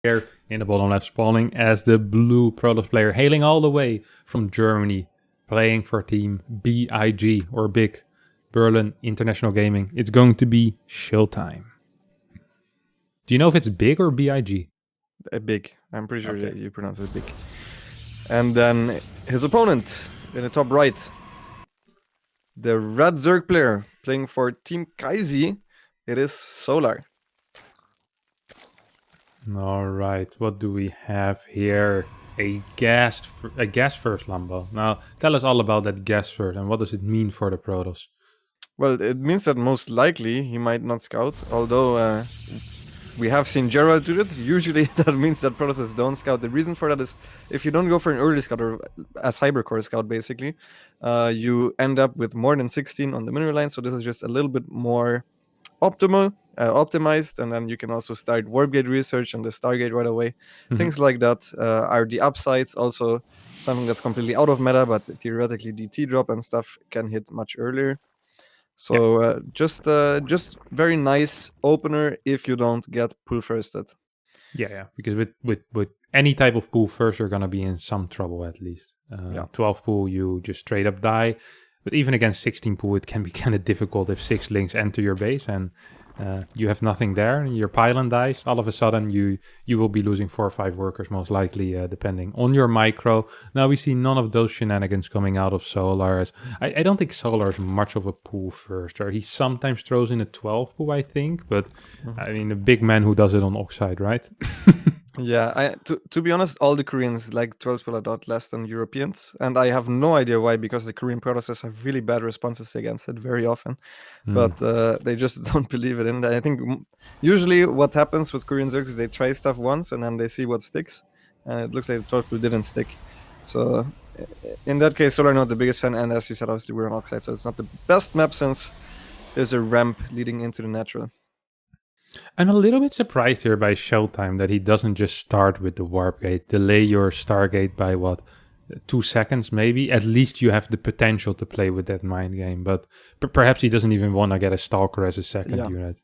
Here in the bottom left spawning as the blue Protoss player, hailing all the way from Germany, playing for team BIG or Big Berlin International Gaming. It's going to be ShoWTimE. Do you know if it's Big or BIG? Big. I'm pretty sure Okay. you pronounce it Big. And then his opponent in the top right, the red Zerg player playing for Team Kaizi. It is Solar. All right, what do we have here? A gas first Lambo. Now, tell us all about that gas first and what does it mean for the Protoss? Well, it means that most likely he might not scout, although we have seen Gerald do it. Usually that means that Protosses don't scout. The reason for that is if you don't go for an early scout or a cybercore scout, basically, you end up with more than 16 on the mineral line. So this is just a little bit more optimized, and then you can also start warp gate research and the Stargate right away. Things like that are the upsides. Also, something that's completely out of meta, but theoretically DT drop and stuff can hit much earlier. So just very nice opener if you don't get pull firsted. Yeah, because with any type of pool first, you're gonna be in some trouble at least. 12 pool, you just straight up die. But even against 16 pool, it can be kind of difficult if 6 links enter your base and you have nothing there. Your pylon dies. All of a sudden, you will be losing 4 or 5 workers, most likely, depending on your micro. Now, we see none of those shenanigans coming out of Solar. I don't think Solar is much of a pool first. Or he sometimes throws in a 12 pool, I think. But, I mean, a big man who does it on Oxide, right? Yeah, to be honest, all the Koreans like 12 a lot less than Europeans, and I have no idea why, because the Korean processes have really bad responses against it very often, but they just don't believe it. And I think usually what happens with Korean Zergs is they try stuff once and then they see what sticks, and it looks like the 12 didn't stick. So in that case, Solar not the biggest fan, and as you said, obviously we're on Oxide, so it's not the best map since there's a ramp leading into the natural. I'm a little bit surprised here by ShoWTimE that he doesn't just start with the warp gate, delay your Stargate by 2 seconds maybe. At least you have the potential to play with that mind game, but perhaps he doesn't even want to get a Stalker as a second unit.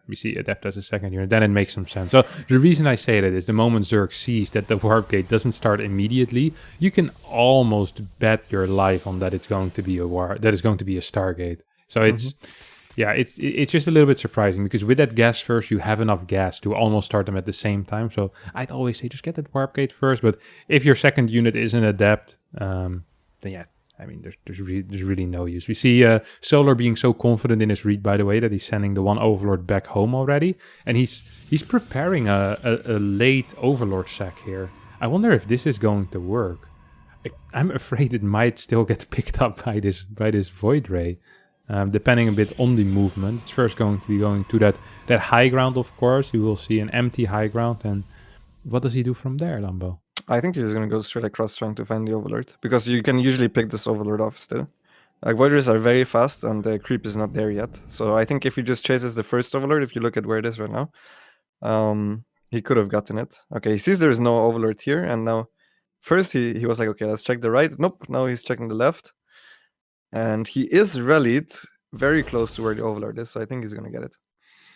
We see Adept as a second unit, then it makes some sense. So the reason I say that is the moment Zerg sees that the warp gate doesn't start immediately, you can almost bet your life on that it's going to be a Stargate. So it's just a little bit surprising because with that gas first, you have enough gas to almost start them at the same time. So I'd always say just get that warp gate first. But if your second unit is an adept, then yeah, I mean, there's really no use. We see Solar being so confident in his read, by the way, that he's sending the one Overlord back home already, and he's preparing a late Overlord sack here. I wonder if this is going to work. I'm afraid it might still get picked up by this Void Ray. Depending a bit on the movement. It's first going to be going to that high ground, of course. You will see an empty high ground. And what does he do from there, Lambo? I think he's going to go straight across trying to find the Overlord, because you can usually pick this Overlord off still. Like, Voiders are very fast and the creep is not there yet. So I think if he just chases the first Overlord, if you look at where it is right now, he could have gotten it. Okay, he sees there's no Overlord here, and now first he was like, okay, let's check the right. Nope, now he's checking the left. And he is rallied very close to where the Overlord is, so I think he's gonna get it.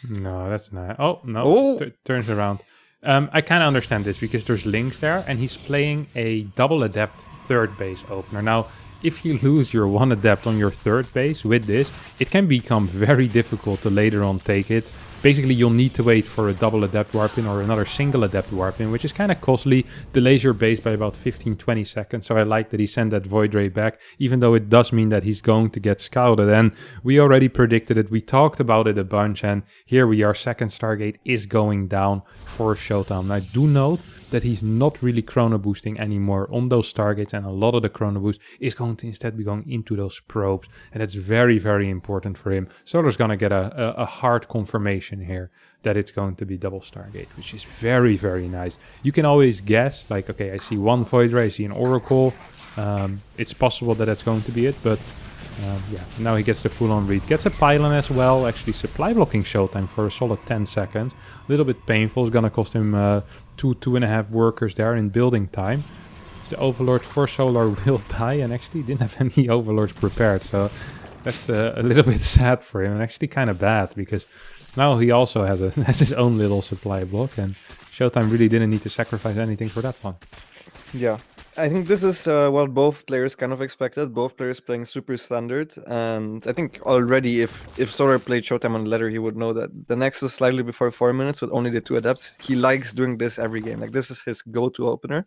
No, that's not. Oh, no. Turns around. I kind of understand this because there's links there, and he's playing a double adept third base opener. Now, if you lose your one adept on your third base with this, it can become very difficult to later on take it. Basically, you'll need to wait for a double adept warp in or another single adept warp in, which is kind of costly, delays your base by about 15-20 seconds. So I like that he sent that Void Ray back, even though it does mean that he's going to get scouted. And we already predicted it. We talked about it a bunch, and here we are. Second Stargate is going down for ShoWTimE. Now, do note that he's not really chrono boosting anymore on those Stargates, and a lot of the chrono boost is going to instead be going into those probes, and that's very, very important for him. Solar's gonna get a hard confirmation here that it's going to be double Stargate, which is very, very nice. You can always guess, like, okay, I see one Void Ray, I see an Oracle. It's possible that that's going to be it, but now he gets the full-on read. Gets a pylon as well, actually supply blocking ShoWTimE for a solid 10 seconds. A little bit painful, it's gonna cost him 2.5 workers there in building time. The Overlord for Solar will die, and actually didn't have any Overlords prepared, so that's a little bit sad for him, and actually kind of bad, because now he also has his own little supply block, and ShoWTimE really didn't need to sacrifice anything for that one. Yeah. I think this is what both players kind of expected. Both players playing super standard, and I think already if Solar played ShoWTimE on ladder, he would know that the Nexus slightly before 4 minutes with only the 2 adepts. He likes doing this every game. Like this is his go-to opener,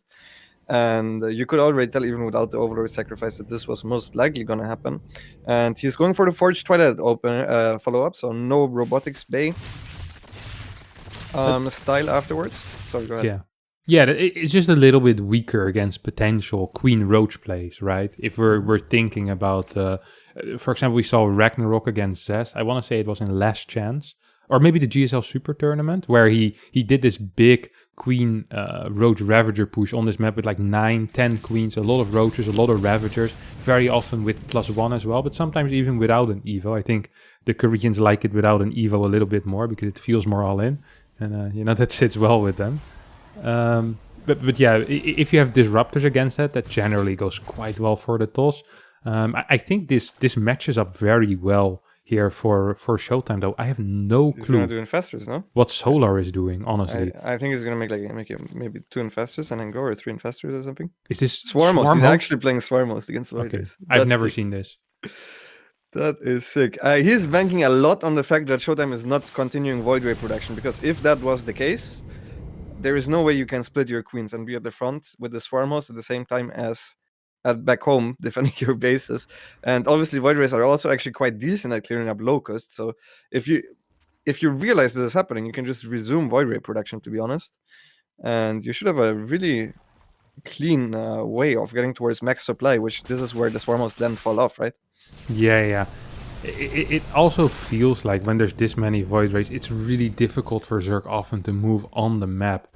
and you could already tell even without the Overlord sacrifice that this was most likely going to happen. And he's going for the Forged Twilight opener follow-up, so no Robotics Bay style afterwards. Sorry, go ahead. Yeah. Yeah, it's just a little bit weaker against potential Queen Roach plays, right? If we're thinking about, for example, we saw Ragnarok against Zez. I want to say it was in Last Chance, or maybe the GSL Super Tournament, where he did this big Queen Roach Ravager push on this map with like 9, 10 Queens, a lot of Roaches, a lot of Ravagers, very often with +1 as well, but sometimes even without an Evo. I think the Koreans like it without an Evo a little bit more because it feels more all in, and that sits well with them. But yeah, if you have disruptors against that generally goes quite well for the toss. I think this matches up very well here for ShoWTimE, though. I have no He's clue gonna do Infestors, no? what Solar is doing, honestly. I think he's gonna make maybe 2 Infestors and then go, or 3 Infestors or something. Is this Swarmos? He's actually playing Swarmos against Void Okay, Race. I've never seen this. That is sick. He's banking a lot on the fact that ShoWTimE is not continuing Void Ray production, because if that was the case, there is no way you can split your queens and be at the front with the Swarmos at the same time as at back home defending your bases. And obviously Void Rays are also actually quite decent at clearing up Locust. So if you realize this is happening, you can just resume Void Ray production, to be honest. And you should have a really clean way of getting towards max supply, which this is where the Swarmos then fall off, right? Yeah. It also feels like when there's this many Void Rays, it's really difficult for Zerg often to move on the map.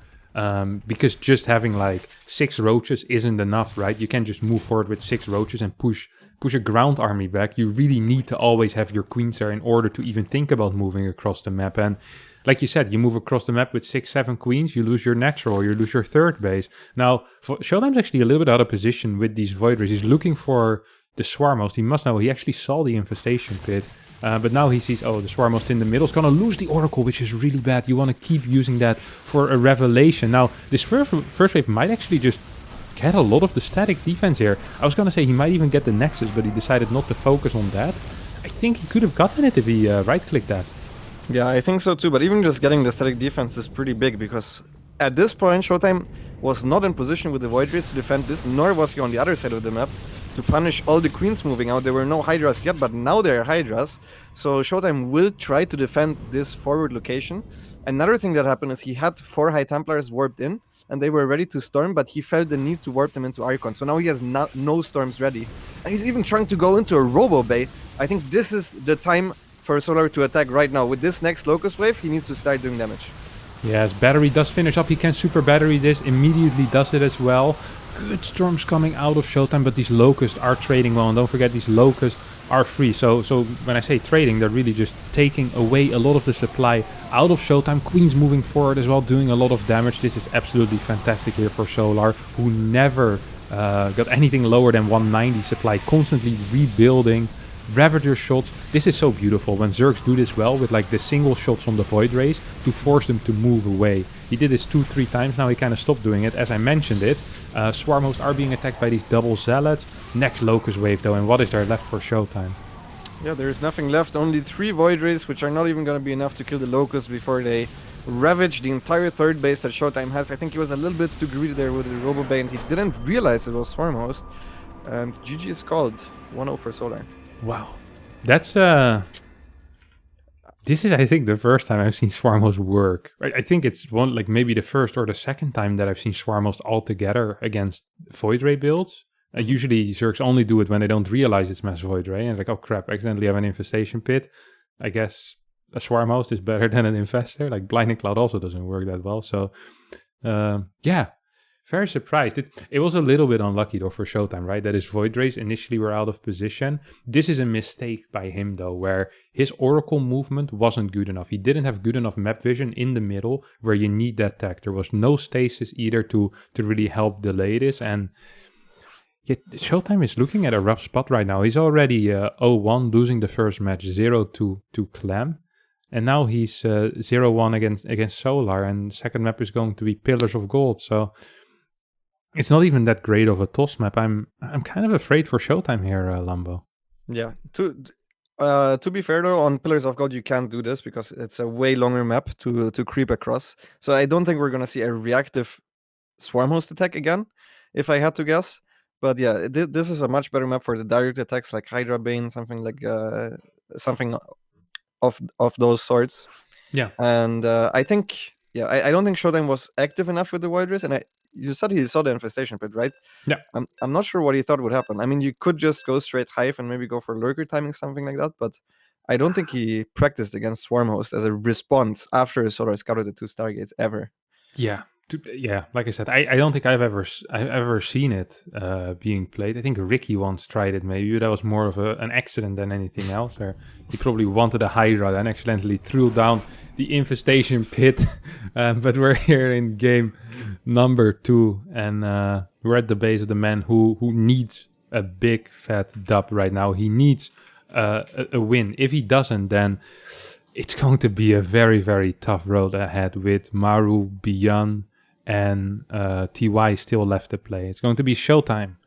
Because just having like 6 Roaches isn't enough, right? You can't just move forward with 6 Roaches and push a ground army back. You really need to always have your queens there in order to even think about moving across the map. And like you said, you move across the map with 6, 7 queens, you lose your natural, you lose your third base. Now, ShoWTimE's actually a little bit out of position with these Void Rays. He's looking for the Swarmos. He must know, he actually saw the Infestation Pit. But now he sees, the Swarmos in the middle is going to lose the Oracle, which is really bad. You want to keep using that for a Revelation. Now, this first wave might actually just get a lot of the static defense here. I was going to say he might even get the Nexus, but he decided not to focus on that. I think he could have gotten it if he right-clicked that. Yeah, I think so too, but even just getting the static defense is pretty big, because at this point, ShoWTimE was not in position with the Void Rays to defend this, nor was he on the other side of the map to punish all the queens moving out. There were no Hydras yet, but now there are Hydras. So ShoWTimE will try to defend this forward location. Another thing that happened is he had 4 High Templars warped in, and they were ready to storm, but he felt the need to warp them into Archon. So now he has no storms ready. And he's even trying to go into a Robo Bay. I think this is the time for Solar to attack right now. With this next Locust Wave, he needs to start doing damage. Yes, battery does finish up. He can super battery this, immediately does it as well. Good storms coming out of ShoWTimE, but these Locusts are trading well. And don't forget, these Locusts are free. So when I say trading, they're really just taking away a lot of the supply out of ShoWTimE. Queen's moving forward as well, doing a lot of damage. This is absolutely fantastic here for Solar, who never got anything lower than 190 supply, constantly rebuilding. Ravager shots. This is so beautiful when Zergs do this well with like the single shots on the Void Rays to force them to move away. He did this 2-3 times, now he kind of stopped doing it. As I mentioned it, Swarmos are being attacked by these double Zealots. Next Locust Wave though, and what is there left for ShoWTimE? Yeah, there is nothing left, only 3 Void Rays, which are not even going to be enough to kill the Locusts before they ravage the entire third base that ShoWTimE has. I think he was a little bit too greedy there with the Robo Bay, and he didn't realize it was Swarmhost. And GG is called 1-0 for Solar. Wow, that's this is I think the first time I've seen Swarmos work. I think it's maybe the first or the second time that I've seen Swarmos all together against Void Ray builds. Usually Zergs only do it when they don't realize it's mass Void Ray and like, oh crap, I accidentally have an Infestation Pit. I guess a Swarmos is better than an Infestor. Like Blinding Cloud also doesn't work that well. So yeah. Very surprised. It was a little bit unlucky though for ShoWTimE, right? That his Void Rays initially were out of position. This is a mistake by him though, where his Oracle movement wasn't good enough. He didn't have good enough map vision in the middle where you need that tech. There was no stasis either to really help delay this. And yet ShoWTimE is looking at a rough spot right now. He's already 0-1, losing the first match, 0-2 to Clem. And now he's 0-1 against Solar, and second map is going to be Pillars of Gold. So it's not even that great of a toss map. I'm kind of afraid for ShoWTimE here, Lambo. Yeah. To be fair though, on Pillars of Gold you can't do this because it's a way longer map to creep across. So I don't think we're gonna see a reactive Swarm Host attack again, if I had to guess. But yeah, this is a much better map for the direct attacks like Hydra Bane, something like something of those sorts. Yeah. And I think, I don't think ShoWTimE was active enough with the Void Race, and you said he saw the Infestation Pit, right? Yeah. I'm not sure what he thought would happen. I mean, you could just go straight Hive and maybe go for Lurker timing, something like that, but I don't think he practiced against Swarm Host as a response after Solar scouted the 2 Stargates ever. Yeah. Yeah, like I said, I don't think I've ever seen it being played. I think Ricky once tried it maybe, but that was more of an accident than anything else. Or he probably wanted a Hydra and accidentally threw down the Infestation Pit. But we're here in game number 2, and we're at the base of the man who needs a big fat dub right now. He needs a win. If he doesn't, then it's going to be a very, very tough road ahead with Maru, Bian, and TY still left to play. It's going to be ShoWTimE.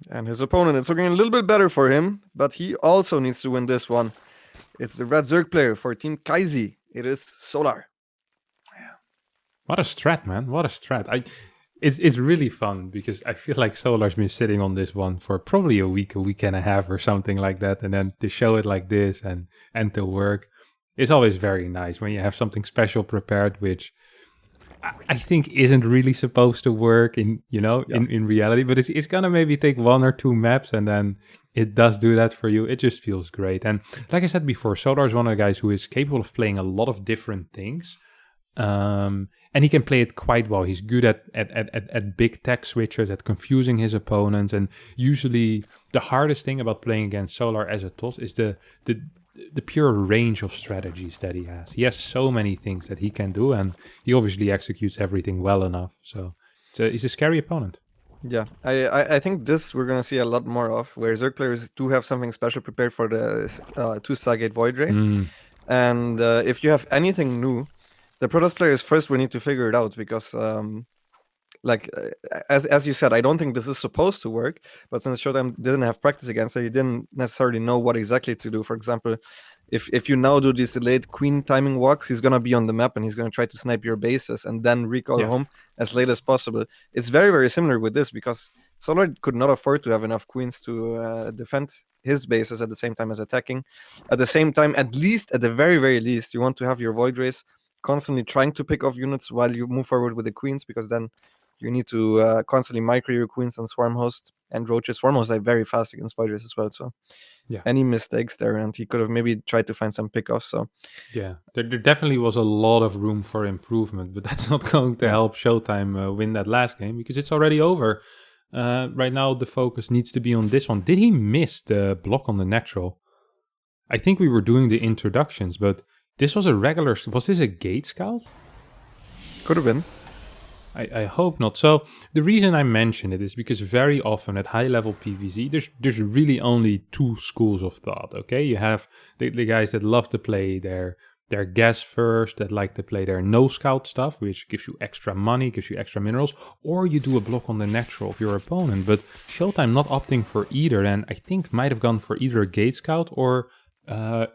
And his opponent, it's looking a little bit better for him, but he also needs to win this one. It's the Red Zerg player for Team Kaizi. It is Solar. What a strat, man. What a strat. It's really fun because I feel like Solar's been sitting on this one for probably a week and a half or something like that. And then to show it like this and to work, it's always very nice when you have something special prepared, which I think isn't really supposed to work in reality, but it's gonna maybe take 1 or 2 maps and then it does do that for you. It just feels great. And like I said before, Solar is one of the guys who is capable of playing a lot of different things. And he can play it quite well. He's good at big tech switches, at confusing his opponents. And usually the hardest thing about playing against Solar as a toss is the pure range of strategies that he has. He has so many things that he can do, and he obviously executes everything well enough. So he's a scary opponent. Yeah, I think this we're gonna see a lot more of, where Zerg players do have something special prepared for the 2 Stargate Void Ray. And if you have anything new, the Protoss players first will need to figure it out, because as you said, I don't think this is supposed to work, but since ShoWTimE didn't have practice against it, he didn't necessarily know what exactly to do. For example, if you now do these delayed queen timing walks, he's gonna be on the map and he's gonna try to snipe your bases and then recall home as late as possible. It's very, very similar with this, because Solar could not afford to have enough queens to defend his bases at the same time as attacking. At the same time, at the very, very least, you want to have your Void Race constantly trying to pick off units while you move forward with the queens, because then you need to constantly micro your queens and Swarm Host and Roaches. Swarm Host are very fast against Void Race as well, so any mistakes there, and he could have maybe tried to find some pickoffs. So yeah, there definitely was a lot of room for improvement, but that's not going to help ShoWTimE win that last game, because it's already over. Right now the focus needs to be on this one. Did he miss the block on the natural? I think we were doing the introductions, but this was a regular... Was this a gate scout? Could have been. I hope not. So the reason I mention it is because very often at high level PvZ, there's really only 2 schools of thought. Okay, you have the guys that love to play their gas first, that like to play their no scout stuff, which gives you extra money, gives you extra minerals, or you do a block on the natural of your opponent. But ShoWTimE not opting for either, and I think might have gone for either a gate scout or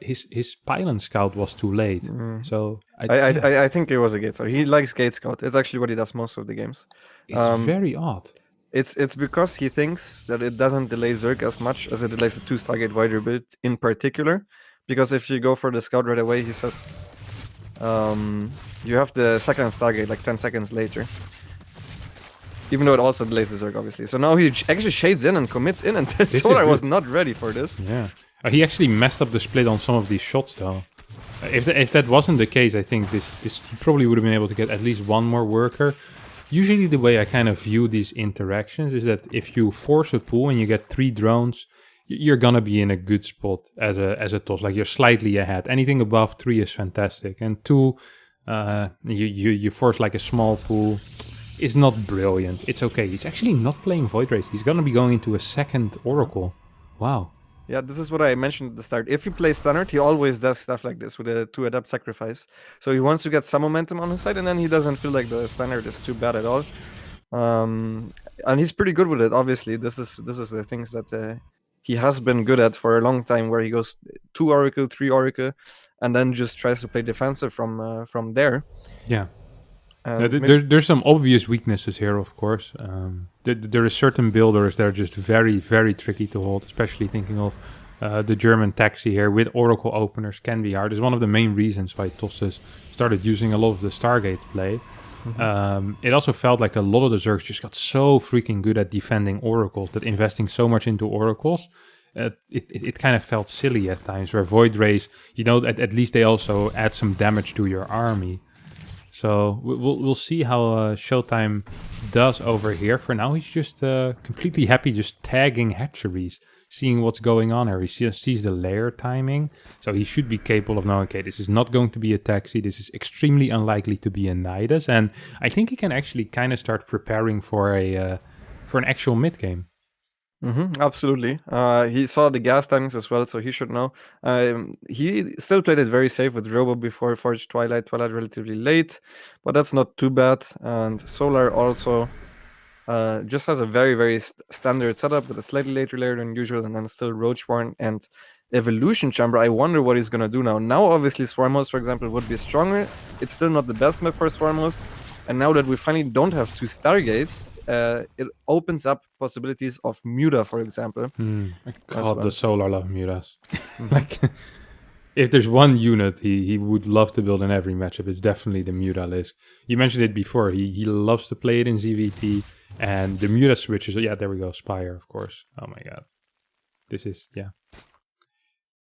his pylon scout was too late. So I think it was a gate scout. He likes gate scout. It's actually what he does most of the games. It's very odd. It's because he thinks that it doesn't delay Zerg as much as it delays the 2 Stargate Void build in particular. Because if you go for the scout right away, he says you have the second Stargate like 10 seconds later. Even though it also delays the Zerg, obviously. So now he actually shades in and commits in, and Solar was not ready for this. Yeah. He actually messed up the split on some of these shots, though. If that wasn't the case, I think this he probably would have been able to get at least 1 more worker. Usually the way I kind of view these interactions is that if you force a pull and you get 3 drones, you're gonna be in a good spot as a toss. Like, you're slightly ahead. Anything above 3 is fantastic. And 2, you force like a small pull. It's not brilliant. It's okay. He's actually not playing Void Race. He's gonna be going into a second Oracle. Wow. Yeah, this is what I mentioned at the start. If he plays standard, he always does stuff like this with a 2 adept sacrifice. So he wants to get some momentum on his side, and then he doesn't feel like the standard is too bad at all. And he's pretty good with it. Obviously, this is the things that he has been good at for a long time, where he goes 2 Oracle, 3 Oracle, and then just tries to play defensive from there. Yeah. There's some obvious weaknesses here, of course. There are certain builders that are just very, very tricky to hold, especially thinking of the German taxi here with Oracle openers can be hard. It's one of the main reasons why Tosses started using a lot of the Stargate play. It also felt like a lot of the Zergs just got so freaking good at defending Oracles that investing so much into Oracles, it kind of felt silly at times, where Void Rays, at least they also add some damage to your army. So we'll see how ShoWTimE does over here. For now, he's just completely happy just tagging hatcheries, seeing what's going on here. He sees the layer timing, so he should be capable of knowing, okay, this is not going to be a taxi. This is extremely unlikely to be a Nidus, and I think he can actually kind of start preparing for an actual mid game. Absolutely. He saw the gas timings as well, so he should know. He still played it very safe with Robo before Forged Twilight relatively late, but that's not too bad. And Solar also just has a very, very standard setup with a slightly later layer than usual, and then still Roachborn and Evolution Chamber. I wonder what he's gonna do now. Now, obviously, Swarmhost, for example, would be stronger. It's still not the best map for Swarmhost, and now that we finally don't have 2 Stargates, it opens up possibilities of Muta, for example. God, the Solar love Mutas. Like, if there's one unit he would love to build in every matchup, it's definitely the Muta list. You mentioned it before. He loves to play it in ZVT, and the Muta switches. Yeah, there we go. Spire, of course. Oh my god, this is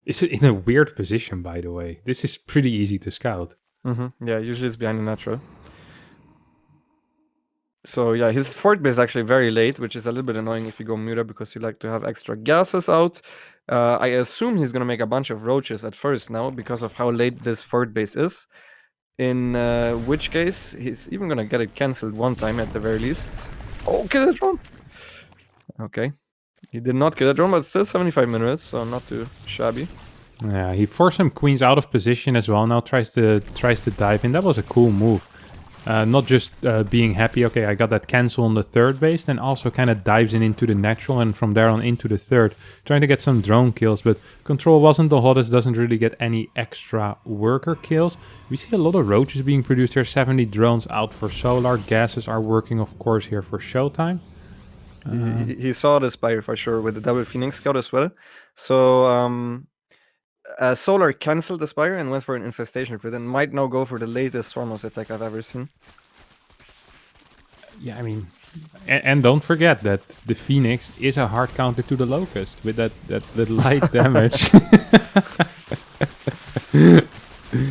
It's in a weird position, by the way. This is pretty easy to scout. Yeah, usually it's behind the natural. So yeah, his fort base is actually very late, which is a little bit annoying if you go Muta, because you like to have extra gases out. I assume he's going to make a bunch of roaches at first now, because of how late this fort base is. In which case, he's even going to get it cancelled one time at the very least. Oh, kill the drone! Okay. He did not kill the drone, but still 75 minutes, so not too shabby. Yeah, he forced some queens out of position as well. Now tries to dive in. That was a cool move. Not just being happy, okay, I got that cancel on the third base, then also kind of dives into the natural, and from there on into the third, trying to get some drone kills, but Control wasn't the hottest, doesn't really get any extra worker kills. We see a lot of roaches being produced here, 70 drones out for Solar, gases are working, of course, here for ShoWTimE. He saw the Spire for sure with the double Phoenix Scout as well. So Solar cancelled the Spire and went for an Infestation Crit, and might now go for the latest Swarmhost attack I've ever seen. Yeah, I mean, and don't forget that the Phoenix is a hard counter to the Locust with that light damage.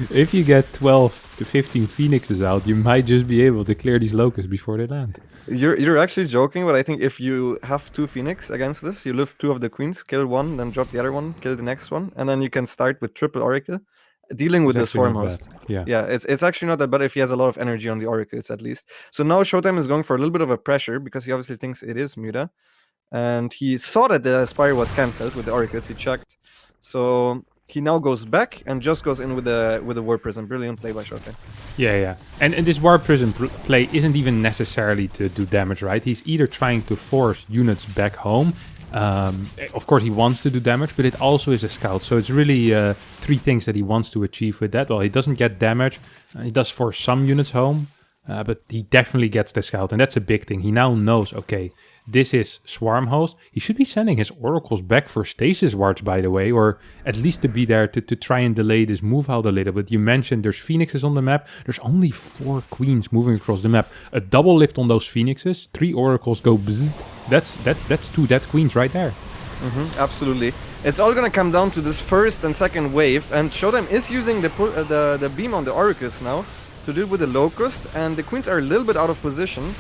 If you get 12 to 15 Phoenixes out, you might just be able to clear these Locusts before they land. You're actually joking, but I think if you have 2 Phoenix against this, you lift 2 of the Queens, kill one, then drop the other one, kill the next one, and then you can start with triple Oracle, dealing with this Swarmhost. Yeah, it's actually not that bad if he has a lot of energy on the Oracles, at least. So now ShoWTimE is going for a little bit of a pressure, because he obviously thinks it is Muta. And he saw that the Spire was cancelled with the Oracles, he checked. So he now goes back and just goes in with the War Prison. Brilliant play by ShoWTimE. Yeah. And this War Prison play isn't even necessarily to do damage, right? He's either trying to force units back home. Of course, he wants to do damage, but it also is a scout. So it's really 3 things that he wants to achieve with that. Well, he doesn't get damage. He does force some units home, but he definitely gets the scout. And that's a big thing. He now knows, okay, this is Swarmhost. He should be sending his Oracles back for stasis wards, by the way, or at least to be there to try and delay this move out a little bit. You mentioned there's Phoenixes on the map. There's only 4 Queens moving across the map. A double lift on those Phoenixes. 3 Oracles go bzzz. That's 2 dead Queens right there. Absolutely. It's all gonna come down to this first and second wave, and ShoWTimE is using the beam on the Oracles now to deal with the Locust, and the Queens are a little bit out of position.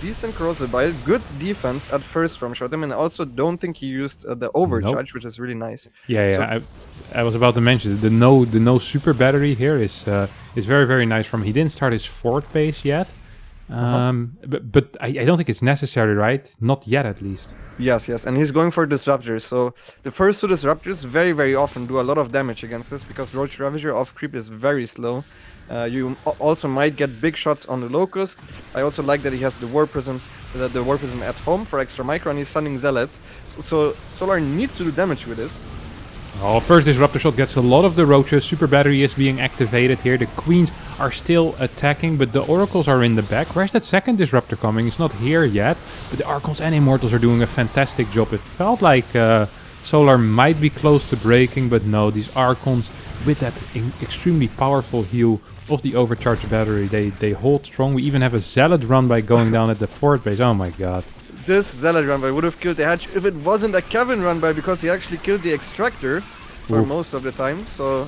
Decent Corrosive, good defense at first from ShoWTimE, and I also don't think he used the overcharge, which is really nice. Yeah. I was about to mention the no super battery here is very, very nice from him. He didn't start his fort base yet, But I don't think it's necessary, right? Not yet, at least. Yes, and he's going for disruptors. So the first two disruptors very often do a lot of damage against this because Roach Ravager off creep is very slow. You also might get big shots on the Locust. I also like that he has the War Prisms, the War Prism at home for extra micro, and he's sending Zealots. So Solar needs to do damage with this. Oh, first Disruptor Shot gets a lot of the Roaches. Super Battery is being activated here. The Queens are still attacking, but the Oracles are in the back. Where's that second Disruptor coming? It's not here yet, but the Archons and Immortals are doing a fantastic job. It felt like Solar might be close to breaking, but no, these Archons, with that extremely powerful heal of the overcharged battery, they hold strong. We even have a Zealot run by going down at the fort base. Oh my god. This Zealot run by would have killed the Hatch if it wasn't a Kevin run by, because he actually killed the Extractor for most of the time. So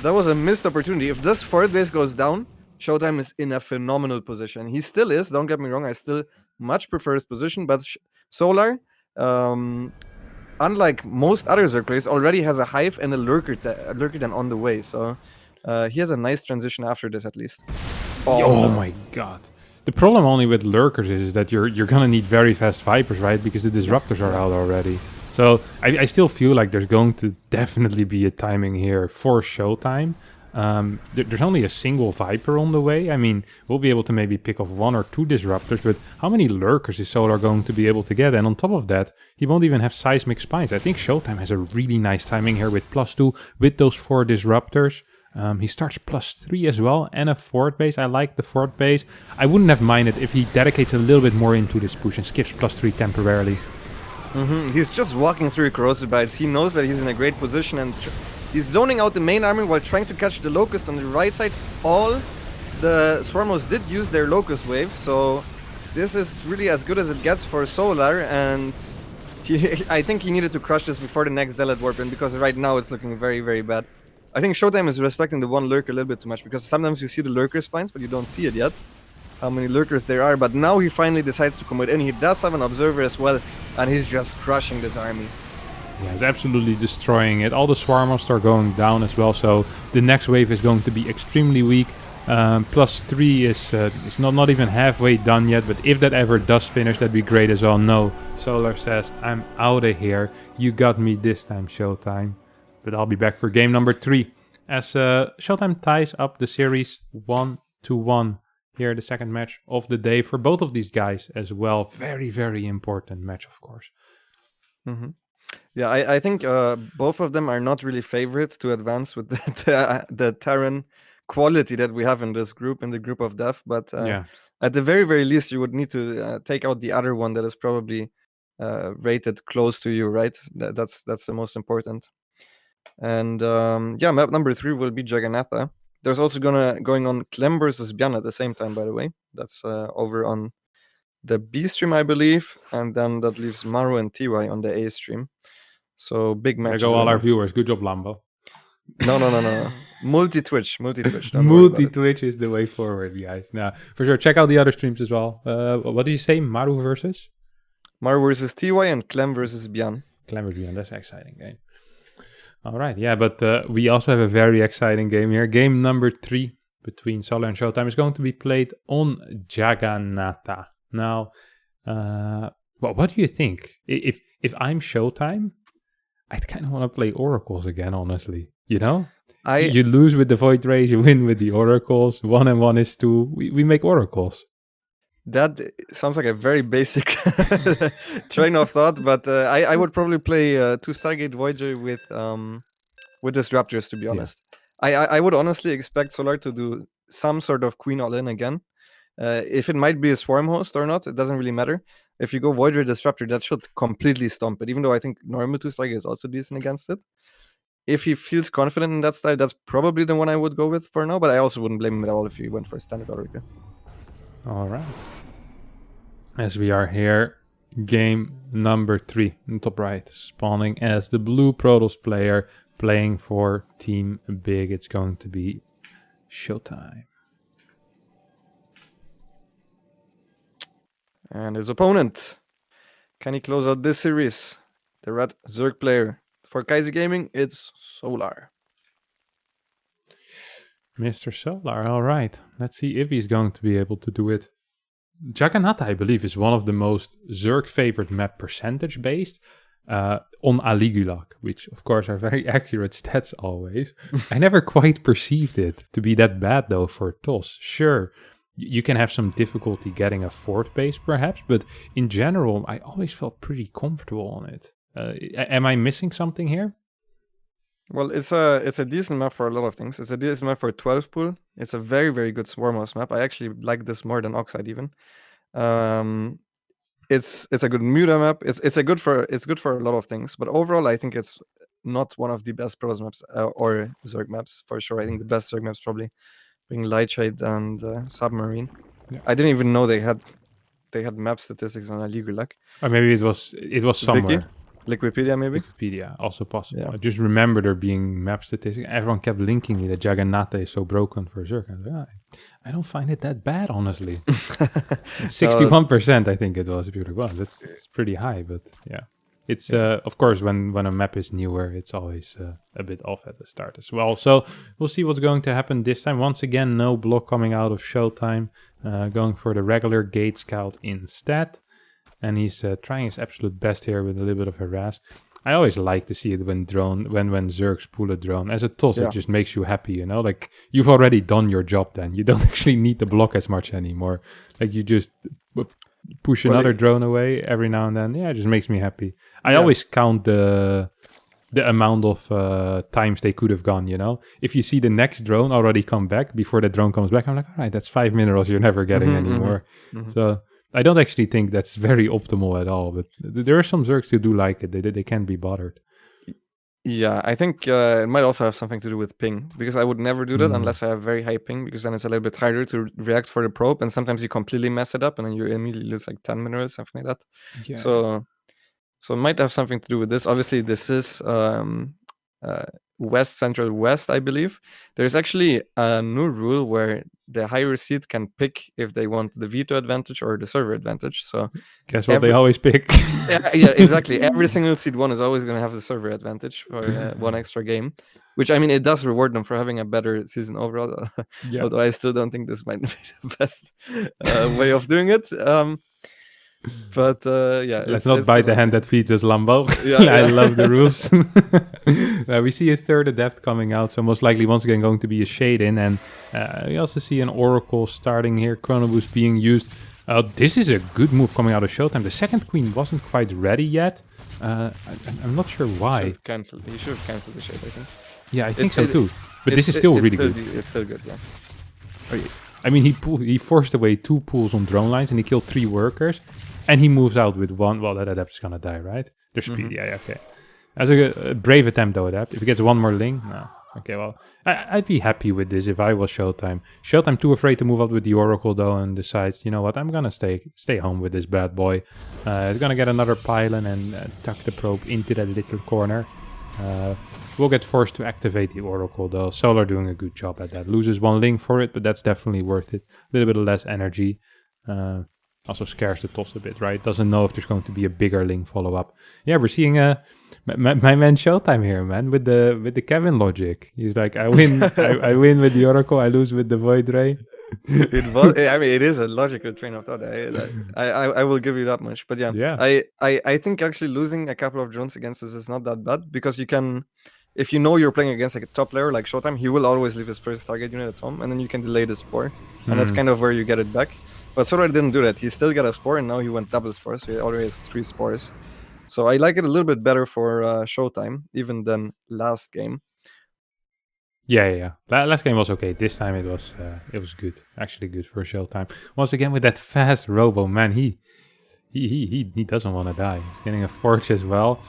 that was a missed opportunity. If this fort base goes down, ShoWTimE is in a phenomenal position. He still is, don't get me wrong, I still much prefer his position, but Solar, unlike most other Zerglings, already has a Hive and a Lurker then on the way. So he has a nice transition after this at least. Oh my god. The problem only with Lurkers is that you're gonna need very fast Vipers, right? Because the Disruptors are out already. So I still feel like there's going to definitely be a timing here for ShoWTimE. There's only a single Viper on the way. I mean, we'll be able to maybe pick off 1 or 2 Disruptors, but how many Lurkers is Solar going to be able to get? And on top of that, he won't even have Seismic Spines. I think ShoWTimE has a really nice timing here with +2 with those 4 Disruptors. He starts +3 as well, and a fort base. I like the fort base. I wouldn't have minded if he dedicates a little bit more into this push and skips +3 temporarily. He's just walking through Corrosive Bites. He knows that he's in a great position, and he's zoning out the main army while trying to catch the Locust on the right side. All the Swarmos did use their Locust wave, so this is really as good as it gets for Solar, and I think he needed to crush this before the next Zealot warp in, because right now it's looking very bad. I think ShoWTimE is respecting the one Lurker a little bit too much, because sometimes you see the Lurker spines, but you don't see it yet, how many Lurkers there are. But now he finally decides to commit in. He does have an Observer as well, and he's just crushing this army. Yeah, he's absolutely destroying it. All the Swarmos are going down as well, so the next wave is going to be extremely weak. +3 is not even halfway done yet, but if that ever does finish, that'd be great as well. No, Solar says, I'm out of here. You got me this time, ShoWTimE. But I'll be back for game number 3 as ShoWTimE ties up the series 1-1. Here, the second match of the day for both of these guys as well. Very important match, of course. Yeah, I think both of them are not really favorite to advance with the Terran quality that we have in this group, in the group of death. But at the very least, you would need to take out the other one that is probably rated close to you, right? That's the most important. And map number 3 will be Jagannatha. There's also going on Clem versus Byan at the same time, by the way. That's over on the B stream, I believe, and then that leaves Maru and TY on the A stream. So big matches. There go all our viewers. Good job, Lambo. No. Multi-Twitch. Multi-Twitch is the way forward, guys. Now, for sure, check out the other streams as well. What did you say? Maru versus TY and Clem versus Byan. Clem versus Byan. That's an exciting game. All right, yeah, but we also have a very exciting game here. Game number 3 between Solar and ShoWTimE is going to be played on Jagannatha. Now, what do you think? If I'm ShoWTimE, I'd kind of want to play Oracles again, honestly. You know? You lose with the Void Rays, you win with the Oracles. 1 and 1 is 2. We make Oracles. That sounds like a very basic train of thought, but I would probably play 2 Stargate Voyager with Disruptors, to be honest. I would honestly expect Solar to do some sort of Queen all-in again. If it might be a Swarm host or not, it doesn't really matter. If you go Voyager Disruptor, that should completely stomp it, even though I think normal 2 Stargate is also decent against it. If he feels confident in that style, that's probably the one I would go with for now, but I also wouldn't blame him at all if he went for a standard Orica. All right. As we are here, game number 3 in top right, spawning as the blue Protoss player playing for Team Big. It's going to be ShoWTimE. And his opponent, can he close out this series? The red Zerg player. For Kaiser Gaming, it's Solar. Mr. Solar, all right. Let's see if he's going to be able to do it. Jagannatha, I believe, is one of the most Zerg favored map percentage based on Aligulak, which of course are very accurate stats always. I never quite perceived it to be that bad though for TOS. Sure, you can have some difficulty getting a fort base perhaps, but in general, I always felt pretty comfortable on it. Am I missing something here? Well, it's a decent map for a lot of things. It's a decent map for 12 pool. It's a very, very good Swarmos map. I actually like this more than Oxide even. It's a good Muta map. It's good for a lot of things. But overall, I think it's not one of the best Pros maps or Zerg maps for sure. I think the best Zerg maps probably being Lightshade and Submarine. Yeah. I didn't even know they had map statistics on Aligulak. Or maybe it was somewhere. Vicky? Liquipedia, maybe? Wikipedia, also possible. Yeah. I just remember there being map statistics. Everyone kept linking me that Jagannatha is so broken for Zerg. I don't find it that bad, honestly. 61%, I think it was. If you're like, wow, it's pretty high, but yeah. It's, of course, when a map is newer, it's always a bit off at the start as well. So we'll see what's going to happen this time. Once again, no block coming out of ShoWTimE. Going for the regular Gate Scout instead. And he's trying his absolute best here with a little bit of harass. I always like to see it when Zergs pull a drone. As a TOS, it just makes you happy, you know? Like, you've already done your job then. You don't actually need to block as much anymore. Like, you just push another drone away every now and then. Yeah, it just makes me happy. I always count the amount of times they could have gone, you know? If you see the next drone already come back before the drone comes back, I'm like, all right, that's 5 minerals you're never getting anymore. So I don't actually think that's very optimal at all, but there are some Zergs who do like it. They can't be bothered. Yeah, I think it might also have something to do with ping, because I would never do that unless I have very high ping, because then it's a little bit harder to react for the probe, and sometimes you completely mess it up, and then you immediately lose like 10 minerals, something like that. Yeah. So it might have something to do with this. Obviously, this is West, Central, West, I believe. There's actually a new rule where the higher seed can pick if they want the veto advantage or the server advantage. So guess what they always pick? yeah, exactly. Every single seed one is always going to have the server advantage for one extra game, which, I mean, it does reward them for having a better season overall. Although I still don't think this might be the best way of doing it. But yeah, let's not bite the hand that feeds us, Lambo. I love the rules. We see a third adept coming out, so most likely once again going to be a shade in, and we also see an oracle starting here. Chrono Boost being used. This is a good move coming out of ShoWTimE. The second queen wasn't quite ready yet. I'm not sure why. He should have cancelled the shade, I think. Yeah, I think so too. But this is still really good. It's still good, yeah. I mean, he forced away 2 pools on drone lines, and he killed 3 workers. And he moves out with 1. Well, that adept's gonna die, right? They're speedy, yeah, okay. That's a brave attempt, though, adept. If he gets 1 more link, no. Okay, well, I'd be happy with this if I was ShoWTimE. ShoWTimE too afraid to move out with the oracle, though, and decides, you know what, I'm gonna stay home with this bad boy. He's gonna get another pylon and tuck the probe into that little corner. We'll get forced to activate the oracle, though. Solar doing a good job at that. Loses 1 link for it, but that's definitely worth it. A little bit less energy. Also scares the TOS a bit, right? Doesn't know if there's going to be a bigger link follow-up. Yeah, we're seeing my man ShoWTimE here, man, with the Kevin logic. He's like, I win I win with the oracle, I lose with the void ray. I mean, it is a logical train of thought. I will give you that much. But yeah. I think actually losing a couple of drones against this is not that bad, because you can, if you know you're playing against like a top player like ShoWTimE, he will always leave his first target unit at home, and then you can delay the spore, and that's kind of where you get it back. But Solar didn't do that. He still got a spore, and now he went double spore, so he already has 3 spores. So I like it a little bit better for ShoWTimE, even than last game. Yeah. Last game was okay. This time it was good. Actually good for ShoWTimE. Once again with that fast robo, man, he doesn't want to die. He's getting a forge as well.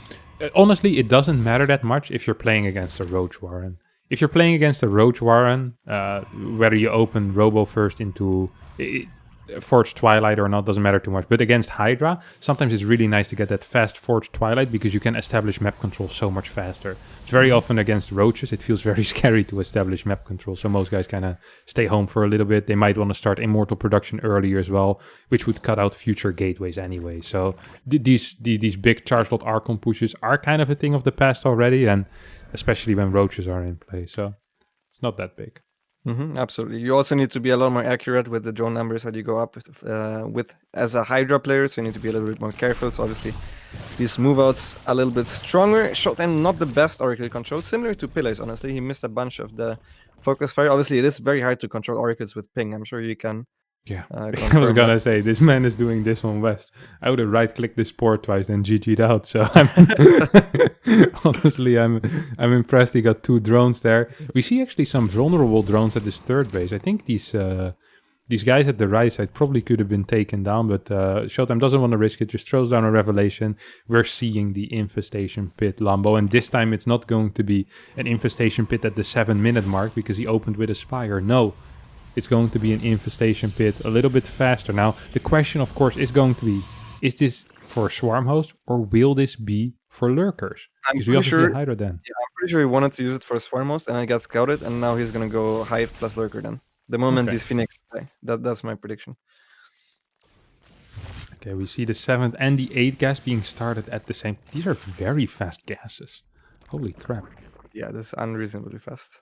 Honestly, it doesn't matter that much if you're playing against a Roach Warren. If you're playing against a Roach Warren, whether you open robo first into Forged Twilight or not, doesn't matter too much. But against Hydra, sometimes it's really nice to get that fast Forged Twilight, because you can establish map control so much faster. Very often against Roaches, it feels very scary to establish map control, so most guys kind of stay home for a little bit. They might want to start Immortal production earlier as well, which would cut out future gateways anyway. So these big charge lot Archon pushes are kind of a thing of the past already, and especially when Roaches are in play, so it's not that big. Absolutely. You also need to be a lot more accurate with the drone numbers that you go up with as a Hydra player, so you need to be a little bit more careful. So obviously, these move outs a little bit stronger. ShoWTimE not the best Oracle control, similar to Pillars, honestly. He missed a bunch of the focus fire. Obviously, it is very hard to control Oracles with ping. I'm sure you can Yeah, I was confirm gonna that. say this man is doing this one west. I would have right-clicked this port twice, then GG'd out. So honestly, I'm impressed. He got 2 drones there. We see actually some vulnerable drones at this third base. I think these guys at the right side probably could have been taken down, but ShoWTimE doesn't want to risk it. Just throws down a revelation. We're seeing the infestation pit Lambo, and this time it's not going to be an infestation pit at the 7-minute mark because he opened with a Spire. No. It's going to be an infestation pit a little bit faster. Now, the question, of course, is going to be, is this for swarm host or will this be for lurkers? Because we also see a Hydra then. Yeah, I'm pretty sure he wanted to use it for swarm host and I got scouted, and now he's going to go Hive plus lurker then. The moment these Phoenix play. That's my prediction. Okay, we see the 7th and the 8th gas being started at the same... These are very fast gases. Holy crap. Yeah, this is unreasonably fast.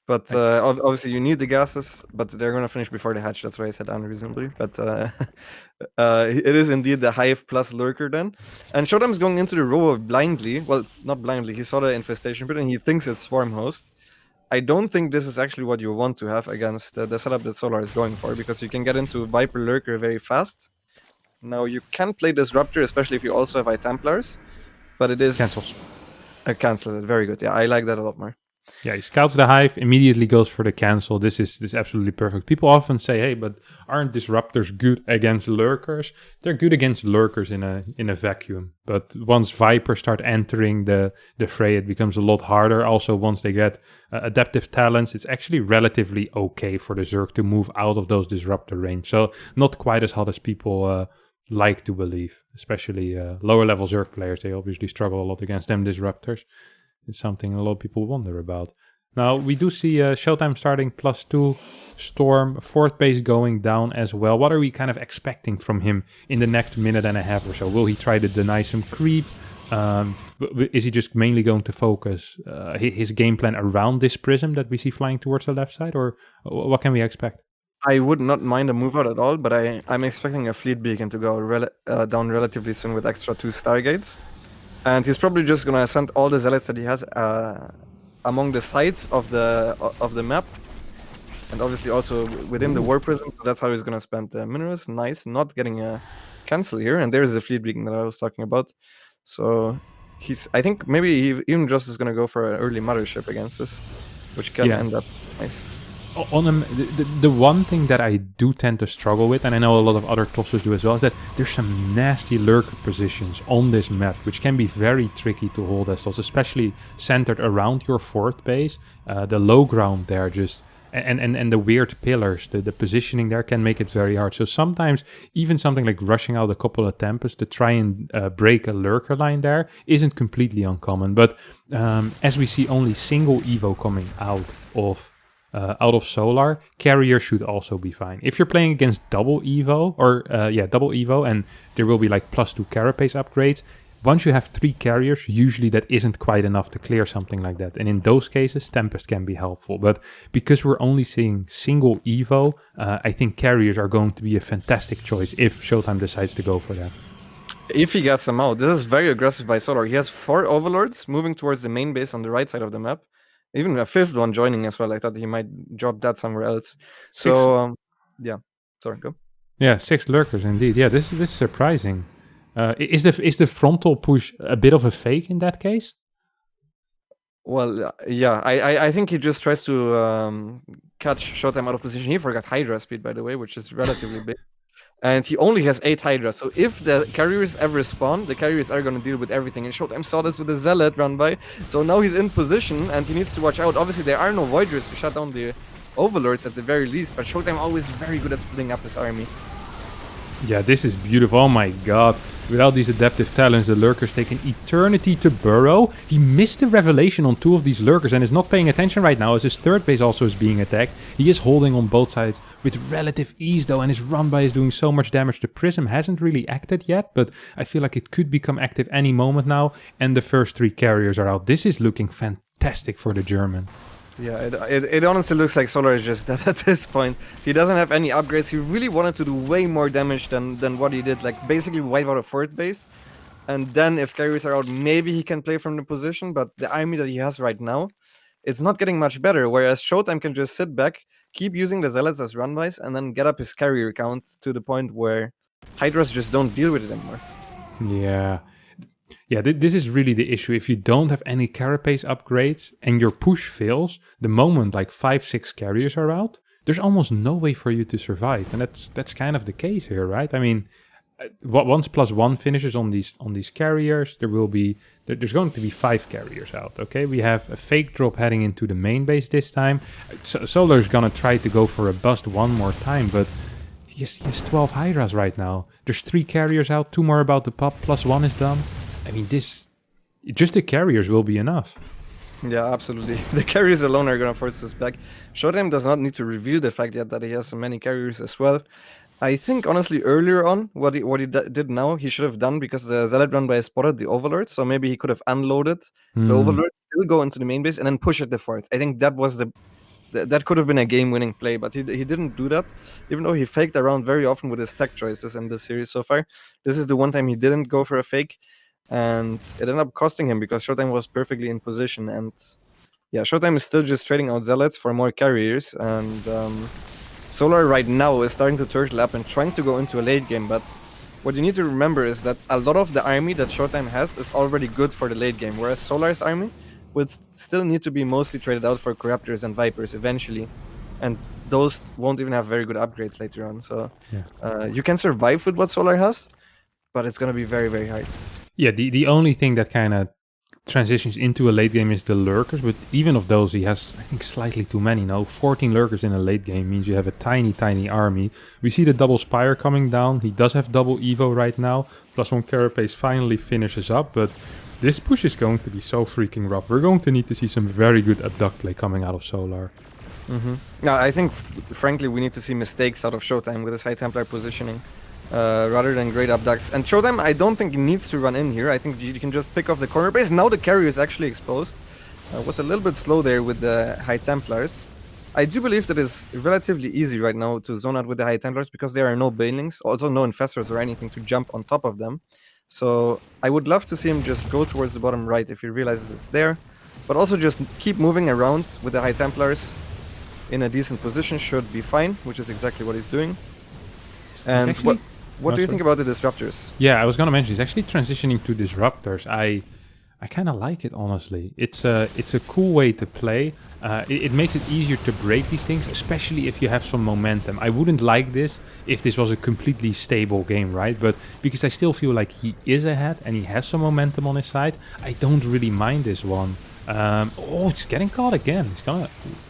But obviously you need the gases, but they're going to finish before they hatch. That's why I said unreasonably. But it is indeed the Hive plus Lurker then. And ShoWTimE is going into the robo blindly. Well, not blindly. He saw the infestation pit and he thinks it's Swarm Host. I don't think this is actually what you want to have against the setup that Solar is going for, because you can get into Viper Lurker very fast. Now, you can play Disruptor, especially if you also have Templars. But it is... Cancels. Cancels it. Very good. Yeah, I like that a lot more. Yeah, he scouts the Hive, immediately goes for the cancel. This is absolutely perfect. People often say, hey, but aren't disruptors good against lurkers? They're good against lurkers in a vacuum. But once Vipers start entering the fray, it becomes a lot harder. Also, once they get adaptive talents, it's actually relatively okay for the Zerg to move out of those disruptor range. So not quite as hot as people like to believe. Especially lower level Zerg players, they obviously struggle a lot against them disruptors. It's something a lot of people wonder about. Now, we do see ShoWTimE starting +2, Storm, 4th base going down as well. What are we kind of expecting from him in the next minute and a half or so? Will he try to deny some creep? Is he just mainly going to focus his game plan around this prism that we see flying towards the left side? Or what can we expect? I would not mind a move out at all, but I'm expecting a Fleet Beacon to go down relatively soon with extra 2 Stargates. And he's probably just gonna send all the zealots that he has among the sides of the map, and obviously also within the war prism. So that's how he's gonna spend the minerals. Nice, not getting a cancel here. And there's the Fleet Beacon that I was talking about. So I think maybe he even just is gonna go for an early Mothership against this, which can end up nice. On the one thing that I do tend to struggle with, and I know a lot of other tossers do as well, is that there's some nasty lurker positions on this map, which can be very tricky to hold as toss, especially centered around your 4th base. The low ground there just... And the weird pillars, the positioning there can make it very hard. So sometimes even something like rushing out a couple of Tempests to try and break a lurker line there isn't completely uncommon. But as we see only single Evo coming out of Solar, carrier should also be fine. If you're playing against double Evo, double Evo, and there will be like +2 carapace upgrades, once you have 3 carriers, usually that isn't quite enough to clear something like that. And in those cases, Tempest can be helpful. But because we're only seeing single Evo, I think carriers are going to be a fantastic choice if ShoWTimE decides to go for that. If he gets them out, this is very aggressive by Solar. He has 4 Overlords moving towards the main base on the right side of the map. Even a 5th one joining as well. I thought he might drop that somewhere else. So, yeah. Sorry, go. Yeah, 6 lurkers indeed. Yeah, this is surprising. Is the frontal push a bit of a fake in that case? Well, yeah. I think he just tries to catch ShoWTimE out of position. He forgot Hydra speed, by the way, which is relatively big. And he only has 8 Hydra, so if the carriers ever spawn, the carriers are going to deal with everything. And ShoWTimE saw this with the Zealot run by, so now he's in position and he needs to watch out. Obviously, there are no Voiders to shut down the Overlords at the very least, but ShoWTimE always very good at splitting up his army. Yeah, this is beautiful. Oh my god. Without these adaptive talents, the lurkers take an eternity to burrow. He missed the revelation on 2 of these lurkers and is not paying attention right now as his 3rd base also is being attacked. He is holding on both sides with relative ease though, and his run-by is doing so much damage. The Prism hasn't really acted yet, but I feel like it could become active any moment now, and the first 3 carriers are out. This is looking fantastic for the German. Yeah, it honestly looks like Solar is just dead at this point. He doesn't have any upgrades. He really wanted to do way more damage than what he did. Like, basically wipe out a fourth base. And then if carries are out, maybe he can play from the position. But the army that he has right now, it's not getting much better. Whereas ShoWTimE can just sit back, keep using the Zealots as runbys, and then get up his carrier count to the point where Hydras just don't deal with it anymore. Yeah. Yeah, this is really the issue. If you don't have any carapace upgrades and your push fails, the moment like 5-6 carriers are out, there's almost no way for you to survive. And that's kind of the case here, right? I mean, once +1 finishes on these carriers, there's going to be 5 carriers out. Okay, we have a fake drop heading into the main base this time. Solar's gonna try to go for a bust one more time, but he has 12 Hydras right now. There's 3 carriers out, 2 more about to pop, +1 is done. I mean, just the carriers will be enough. Yeah, absolutely. The carriers alone are gonna force us back. ShoWTimE does not need to reveal the fact yet that he has so many carriers as well. I think, honestly, earlier on, what he did now, he should have done, because the Zealot run by spotted the Overlord, so maybe he could have unloaded the Overlord, still go into the main base, and then push at the fourth. I think that was that could have been a game-winning play, but he didn't do that, even though he faked around very often with his tech choices in this series so far. This is the one time he didn't go for a fake, and it ended up costing him because ShoWTimE was perfectly in position. And yeah, ShoWTimE is still just trading out Zealots for more carriers, and Solar right now is starting to turtle up and trying to go into a late game. But what you need to remember is that a lot of the army that ShoWTimE has is already good for the late game, whereas Solar's army would still need to be mostly traded out for Corruptors and Vipers eventually, and those won't even have very good upgrades later on. So you can survive with what Solar has, but it's going to be very, very hard. Yeah, the only thing that kind of transitions into a late game is the lurkers, but even of those he has, I think, slightly too many. No, 14 lurkers in a late game means you have a tiny army. We see the double Spire coming down. He does have double Evo right now. +1 carapace finally finishes up, but this push is going to be so freaking rough. We're going to need to see some very good abduct play coming out of Solar. Yeah, I think, frankly, we need to see mistakes out of ShoWTimE with his High Templar positioning, rather than great abducts. And ShoWTimE, I don't think needs to run in here. I think you can just pick off the corner base. Now the carrier is actually exposed. Was a little bit slow there with the High Templars. I do believe that it's relatively easy right now to zone out with the High Templars because there are no Banelings, also no Infestors or anything to jump on top of them. So I would love to see him just go towards the bottom right if he realizes it's there, but also just keep moving around with the High Templars in a decent position should be fine, which is exactly what he's doing. And what do you think about the Disruptors? Yeah, I was gonna mention he's actually transitioning to Disruptors. I kind of like it, honestly. It's a cool way to play. It makes it easier to break these things, especially if you have some momentum. I wouldn't like this if this was a completely stable game, right? But because I still feel like he is ahead and he has some momentum on his side, I don't really mind this one. Oh, it's getting caught again. He's gonna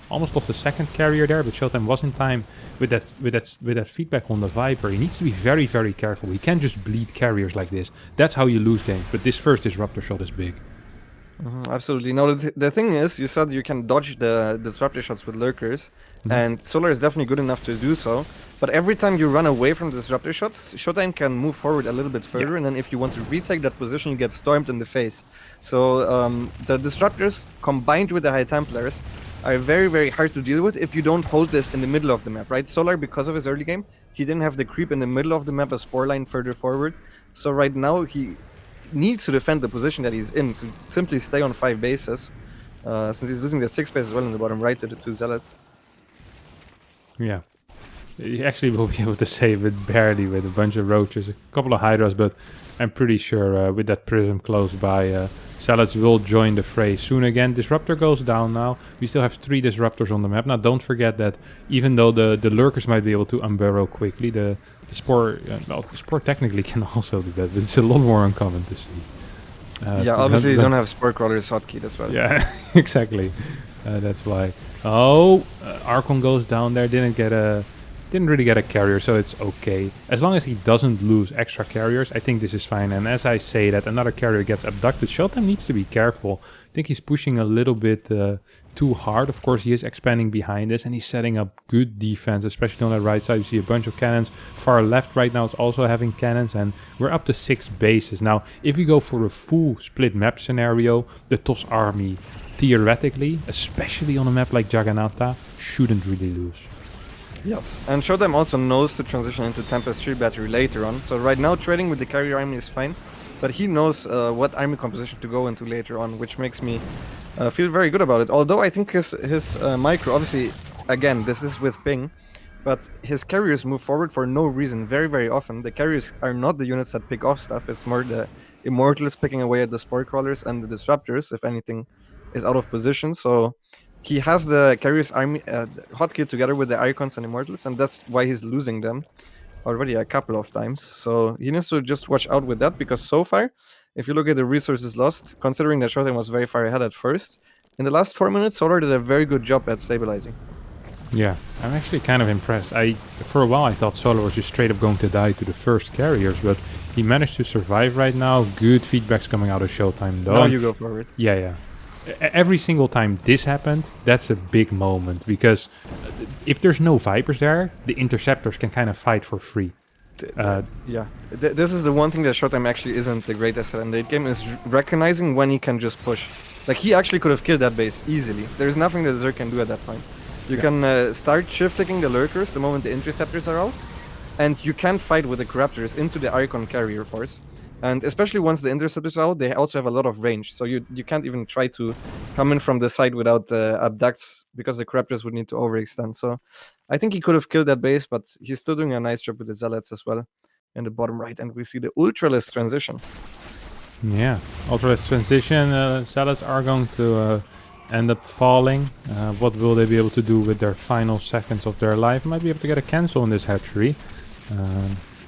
almost lost the second carrier there, but ShoWTimE was in time with that feedback on the Viper. He needs to be very, very careful. He can't just bleed carriers like this. That's how you lose games. But this first Disruptor shot is big. Absolutely. Now, the thing is, you said you can dodge the Disruptor shots with Lurkers, and Solar is definitely good enough to do so. But every time you run away from the Disruptor shots, ShoWTimE can move forward a little bit further, and then if you want to retake that position, you get stormed in the face. So the Disruptors, combined with the High Templars, are very, very hard to deal with if you don't hold this in the middle of the map, right? Solar, because of his early game, he didn't have the creep in the middle of the map, a spore line further forward. So right now, he needs to defend the position that he's in to simply stay on 5 bases, since he's losing the 6 base as well in the bottom right to the 2 Zealots. Yeah. He actually will be able to save it barely with a bunch of roaches, a couple of Hydras, but I'm pretty sure with that Prism close by, Zealots will join the fray soon again. Disruptor goes down now. We still have 3 Disruptors on the map. Now don't forget that even though the Lurkers might be able to unburrow quickly, the Spore, well, the Spore technically can also do that, but it's a lot more uncommon to see. Yeah, obviously you don't have Spore Crawlers hotkeyed as well. Yeah, exactly. That's why. Oh, Archon goes down there, didn't really get a carrier, so it's okay. As long as he doesn't lose extra carriers, I think this is fine. And as I say that another carrier gets abducted, ShoWTimE needs to be careful. I think he's pushing a little bit too hard. Of course, he is expanding behind this, and he's setting up good defense, especially on the right side. You see a bunch of cannons. Far left right now is also having cannons, and we're up to 6 bases. Now, if we go for a full split map scenario, the TOS army theoretically, especially on a map like Jagannatha, shouldn't really lose. Yes, and ShoWTimE also knows to transition into Tempest 3 battery later on. So right now trading with the carrier army is fine, but he knows what army composition to go into later on, which makes me feel very good about it. Although I think his micro, obviously, again, this is with ping, but his carriers move forward for no reason very, very often. The carriers are not the units that pick off stuff. It's more the Immortals picking away at the Spore Crawlers and the Disruptors, if anything is out of position. So he has the carriers army hotkey together with the Icons and Immortals, and that's why he's losing them already a couple of times. So he needs to just watch out with that, because so far, if you look at the resources lost, considering that ShoWTimE was very far ahead at first, in the last 4 minutes, Solar did a very good job at stabilizing. Yeah, I'm actually kind of impressed. For a while I thought Solar was just straight up going to die to the first carriers, but he managed to survive right now. Good feedbacks coming out of ShoWTimE though. Now you go forward. Yeah. Every single time this happened, that's a big moment, because if there's no Vipers there, the Interceptors can kind of fight for free. This is the one thing that ShoWTimE actually isn't the greatest at in the late game, is recognizing when he can just push. Like, he actually could have killed that base easily. There's nothing that Zerg can do at that point. You can start shift-clicking the Lurkers the moment the Interceptors are out, and you can't fight with the Corruptors into the Icon carrier force. And especially once the Interceptors are out, they also have a lot of range, so you can't even try to come in from the side without the abducts, because the Corruptors would need to overextend. So I think he could have killed that base, but he's still doing a nice job with the Zealots as well. In the bottom right, and we see the Ultralisk transition. Yeah, Ultralisk transition, Zealots are going to end up falling. What will they be able to do with their final seconds of their life? Might be able to get a cancel in this hatchery.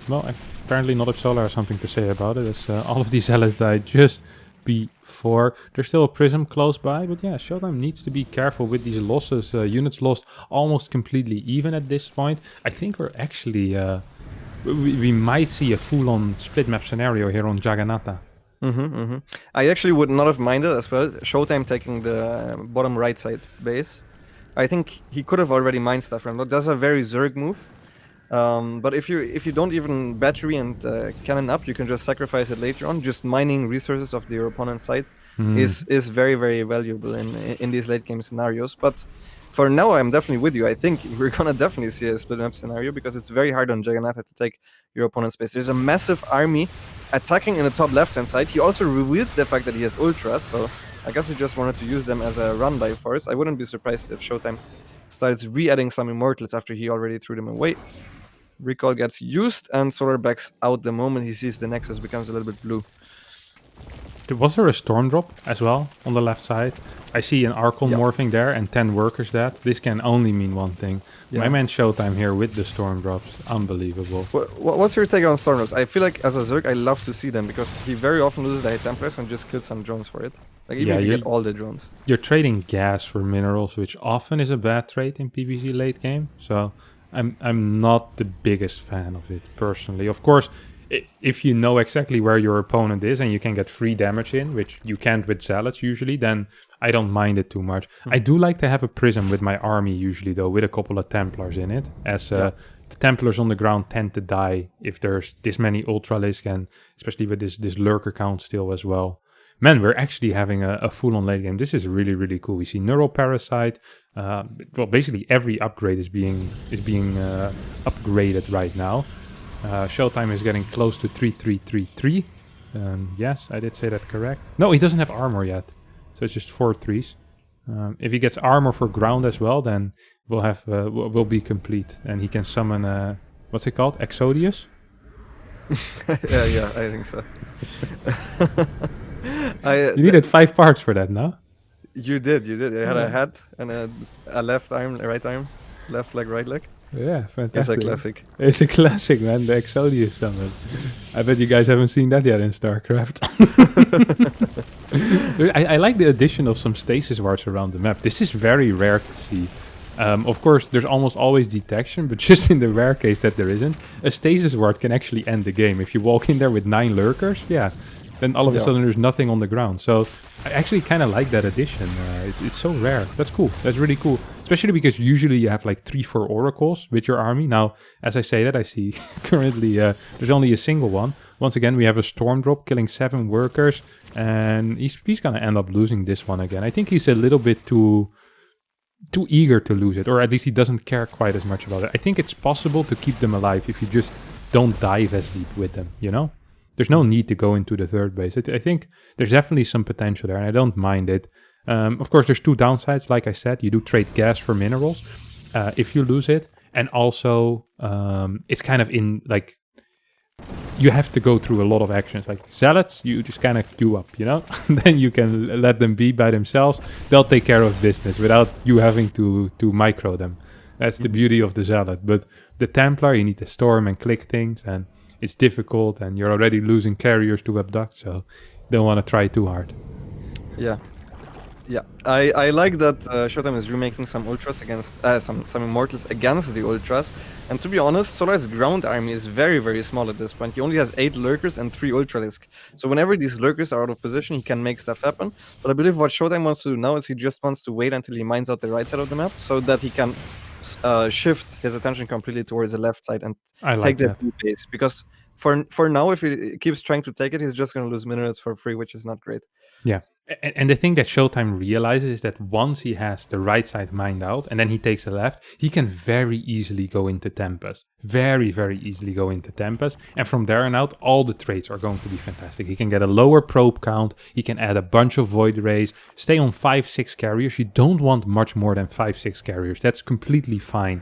Well, apparently not if Solar has something to say about it, as all of these Zealots died just before. There's still a Prism close by, but yeah, ShoWTimE needs to be careful with these losses. Units lost almost completely even at this point. I think we're actually... we might see a full-on split map scenario here on Jagannatha. I actually would not have minded as well, ShoWTimE taking the bottom right side base. I think he could have already mined stuff from that. That's a very Zerg move. But if you don't even battery and cannon up, you can just sacrifice it later on. Just mining resources of your opponent's side is very, very valuable in these late game scenarios. But for now, I'm definitely with you. I think we're gonna definitely see a split map scenario, because it's very hard on Jagannatha to take your opponent's space. There's a massive army attacking in the top left-hand side. He also reveals the fact that he has ultras, so I guess he just wanted to use them as a run-by force. I wouldn't be surprised if ShoWTimE starts re-adding some Immortals after he already threw them away. Recall gets used, and Solar backs out the moment he sees the Nexus becomes a little bit blue. Was there a Storm Drop as well on the left side? I see an Archon morphing there and 10 workers dead. This can only mean one thing. Yeah. My man ShoWTimE here with the Storm Drops. Unbelievable. What's your take on Storm Drops? I feel like as a Zerg, I love to see them, because he very often loses the High Templars and just kills some drones for it. Like, even if you get all the drones. You're trading gas for minerals, which often is a bad trade in PvZ late game. So I'm not the biggest fan of it personally. Of course, if you know exactly where your opponent is and you can get free damage in, which you can't with Zealots usually, then I don't mind it too much. I do like to have a Prism with my army usually, though, with a couple of Templars in it, as the Templars on the ground tend to die if there's this many Ultralisk, and especially with this Lurker count still as well. Man, we're actually having a full-on late game. This is really, really cool. We see Neural Parasite. Well, basically every upgrade is being upgraded right now. ShoWTimE is getting close to 3-3-3-3. Yes, I did say that correct. No, he doesn't have armor yet, so it's just 4 3s. If he gets armor for ground as well, then we'll be complete, and he can summon what's it called? Exodius? yeah, I think so. You needed 5 parts for that, no? You did. I had a head and a left arm, right arm, left leg, right leg. Yeah, fantastic. It's a classic. It's a classic, man. The Exodius summon. I bet you guys haven't seen that yet in StarCraft. I like the addition of some stasis wards around the map. This is very rare to see. Of course, there's almost always detection, but just in the rare case that there isn't, a stasis ward can actually end the game. If you walk in there with 9 lurkers, then all of a sudden there's nothing on the ground. So I actually kind of like that addition. It's so rare. That's cool. That's really cool. Especially because usually you have like 3-4 oracles with your army. Now, as I say that, I see currently there's only a single one. Once again, we have a Storm Drop killing 7 workers. and he's gonna end up losing this one again. I think he's a little bit too eager to lose it, or at least he doesn't care quite as much about it. I think it's possible to keep them alive if you just don't dive as deep with them, you know? There's no need to go into the third base. I think there's definitely some potential there, and I don't mind it. Of course, there's two downsides. Like I said, you do trade gas for minerals if you lose it, and also it's kind of in, like, you have to go through a lot of actions. Like zealots, you just kind of queue up, you know? Then you can let them be by themselves. They'll take care of business without you having to micro them. That's the beauty of the zealot. But the Templar, you need to storm and click things, and it's difficult, and you're already losing carriers to abduct, so don't want to try too hard. Yeah. Yeah, I like that ShoWTimE is remaking some ultras against some immortals against the ultras, and to be honest, Solar's ground army is very, very small at this point. He only has 8 lurkers and 3 ultralisk. So whenever these lurkers are out of position, he can make stuff happen. But I believe what ShoWTimE wants to do now is he just wants to wait until he mines out the right side of the map, so that he can shift his attention completely towards the left side and take the blue base. Because for now, if he keeps trying to take it, he's just going to lose minerals for free, which is not great. Yeah. And the thing that ShoWTimE realizes is that once he has the right side mined out and then he takes the left, he can very easily go into Tempest. Very, very easily go into Tempest. And from there on out, all the trades are going to be fantastic. He can get a lower probe count. He can add a bunch of void rays. Stay on 5-6 carriers. You don't want much more than 5-6 carriers. That's completely fine.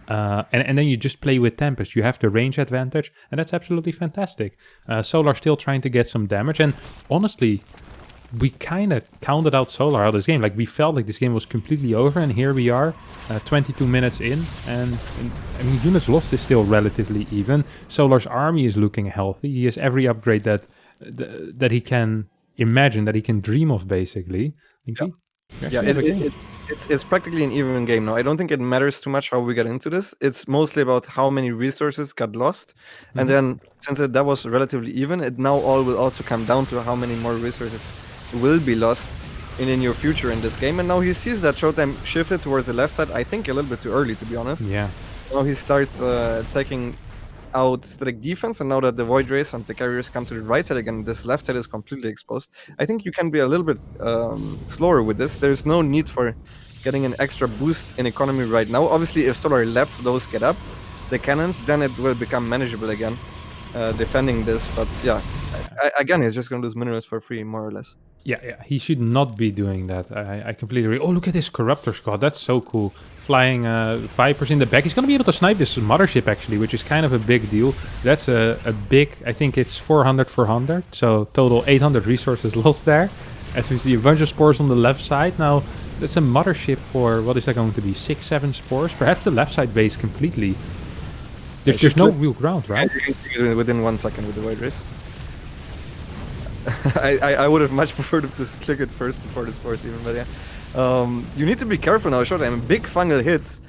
And then you just play with Tempest. You have the range advantage, and that's absolutely fantastic. Solar still trying to get some damage. And honestly, we kind of counted out Solar out of this game. Like, we felt like this game was completely over, and here we are, 22 minutes in, and I mean, units lost is still relatively even. Solar's army is looking healthy. He has every upgrade that he can imagine, that he can dream of, basically. It's practically an even game now. I don't think it matters too much how we get into this. It's mostly about how many resources got lost. And then, since that was relatively even, it now all will also come down to how many more resources will be lost in the near future in this game. And now he sees that ShoWTimE shifted towards the left side, I think a little bit too early, to be honest. Yeah. Now he starts taking out static defense, and now that the void rays and the carriers come to the right side again, this left side is completely exposed. I think you can be a little bit slower with this. There's no need for getting an extra boost in economy right now. Obviously, if Solar lets those get up, the cannons, then it will become manageable again, defending this. But yeah, again, he's just going to lose minerals for free, more or less. Yeah, he should not be doing that. I completely agree. Oh, look at this Corruptor squad. That's so cool. Flying Vipers in the back. He's going to be able to snipe this mothership, actually, which is kind of a big deal. That's a big, I think it's 400. So total 800 resources lost there. As we see a bunch of spores on the left side. Now, that's a mothership for, what is that going to be? 6-7 spores? Perhaps the left side base completely. There's no real ground, right? Within 1 second with the void rays. I would have much preferred to click it first before the spores even, but yeah. You need to be careful now, ShoWTimE. Big fungal hits,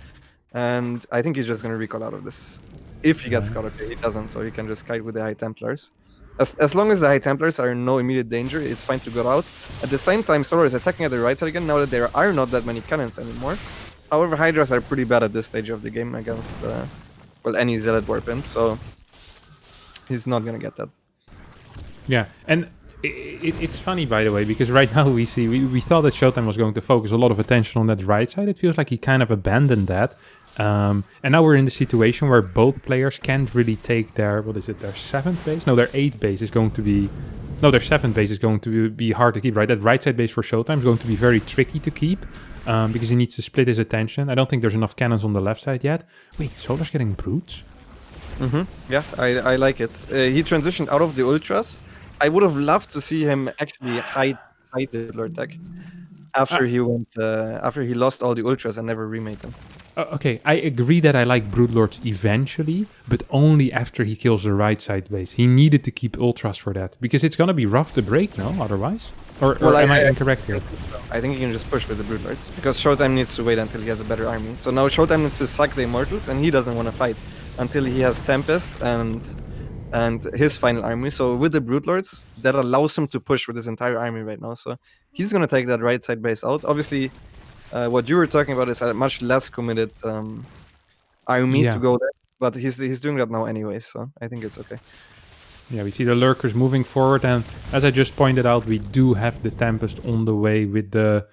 and I think he's just going to recall out of this. If he gets caught, okay, he doesn't, so he can just kite with the High Templars. As long as the High Templars are in no immediate danger, it's fine to go out. At the same time, Solar is attacking at the right side again, now that there are not that many cannons anymore. However, Hydras are pretty bad at this stage of the game against, well, any Zealot weapons, so he's not going to get that. Yeah, and it's funny, by the way, because right now we see, we thought that ShoWTimE was going to focus a lot of attention on that right side. It feels like he kind of abandoned that. And now we're in the situation where both players can't really take their, what is it, their 7th base? No, their 8th base is going to be, no, their 7th base is going to be hard to keep, right? That right side base for ShoWTimE is going to be very tricky to keep, because he needs to split his attention. I don't think there's enough cannons on the left side yet. Wait, Solar's getting brutes? Yeah, I like it. He transitioned out of the Ultras. I would have loved to see him actually hide the Lord deck after he went after he lost all the Ultras and never remade them. Okay, I agree that I like Broodlords eventually, but only after he kills the right side base. He needed to keep Ultras for that, because it's gonna be rough to break, no? Otherwise? Or am I incorrect here? I think he can just push with the Broodlords, because ShoWTimE needs to wait until he has a better army. So now ShoWTimE needs to sack the Immortals, and he doesn't want to fight until he has Tempest and his final army. So with the Broodlords, that allows him to push with his entire army right now. So he's going to take that right side base out. Obviously, what you were talking about is a much less committed army to go there. But he's doing that now anyway, so I think it's okay. Yeah, we see the lurkers moving forward, and as I just pointed out, we do have the Tempest on the way with the...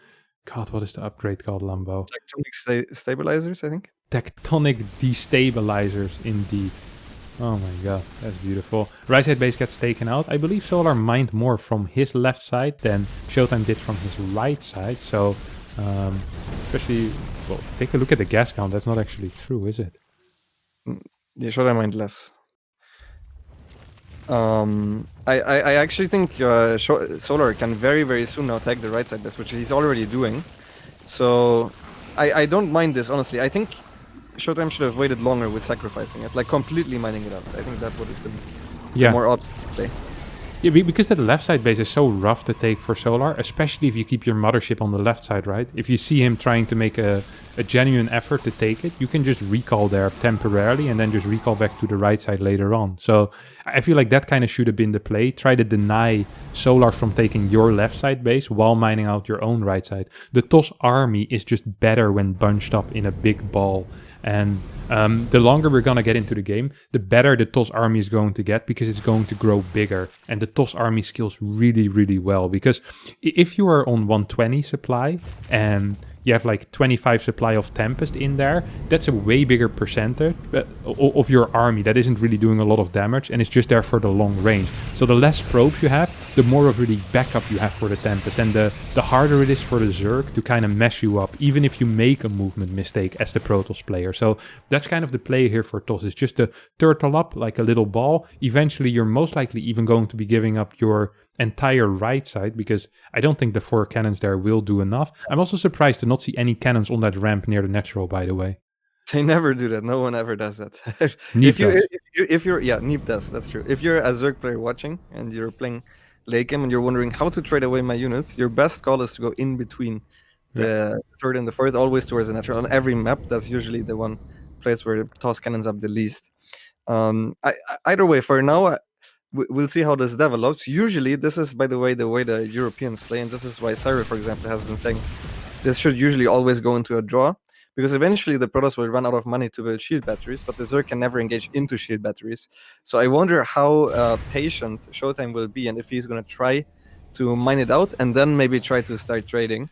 God, what is the upgrade called, Lambo? Tectonic stabilizers, I think. Tectonic destabilizers, indeed. Oh my god, that's beautiful. Right side base gets taken out. I believe Solar mined more from his left side than ShoWTimE did from his right side. So, especially, well, take a look at the gas count. That's not actually true, is it? Yeah, ShoWTimE mined less. I actually think Solar can very, very soon now take the right side base, which he's already doing. So, I don't mind this, honestly. I think ShoWTimE should have waited longer with sacrificing it, like completely mining it out. I think that would have been the more optimal play. Yeah, because that left side base is so rough to take for Solar, especially if you keep your mothership on the left side, right? If you see him trying to make a genuine effort to take it, you can just recall there temporarily and then just recall back to the right side later on. So I feel like that kind of should have been the play. Try to deny Solar from taking your left side base while mining out your own right side. The TOS army is just better when bunched up in a big ball. And the longer we're going to get into the game, the better the TOS army is going to get, because it's going to grow bigger. And the TOS army scales really, really well. Because if you are on 120 supply and you have like 25 supply of Tempest in there, that's a way bigger percentage of your army that isn't really doing a lot of damage and it's just there for the long range. So the less probes you have, the more of really backup you have for the Tempest, and the harder it is for the Zerg to kind of mess you up, even if you make a movement mistake as the Protoss player. So that's kind of the play here for TOS, is just to turtle up like a little ball. Eventually you're most likely even going to be giving up your entire right side, because I don't think the 4 cannons there will do enough. I'm also surprised to not see any cannons on that ramp near the natural, by the way. They never do that. No one ever does that. if you're Neep does. That's true. If you're a Zerg player watching and you're playing late game and you're wondering how to trade away my units, your best call is to go in between the third and the fourth, always towards the natural. On every map, that's usually the one place where TOS cannons up the least. Either way, for now, we'll see how this develops. Usually, this is, by the way the Europeans play, and this is why Syra, for example, has been saying this should usually always go into a draw, because eventually the Protoss will run out of money to build shield batteries, but the Zerg can never engage into shield batteries. So I wonder how patient ShoWTimE will be, and if he's going to try to mine it out and then maybe try to start trading.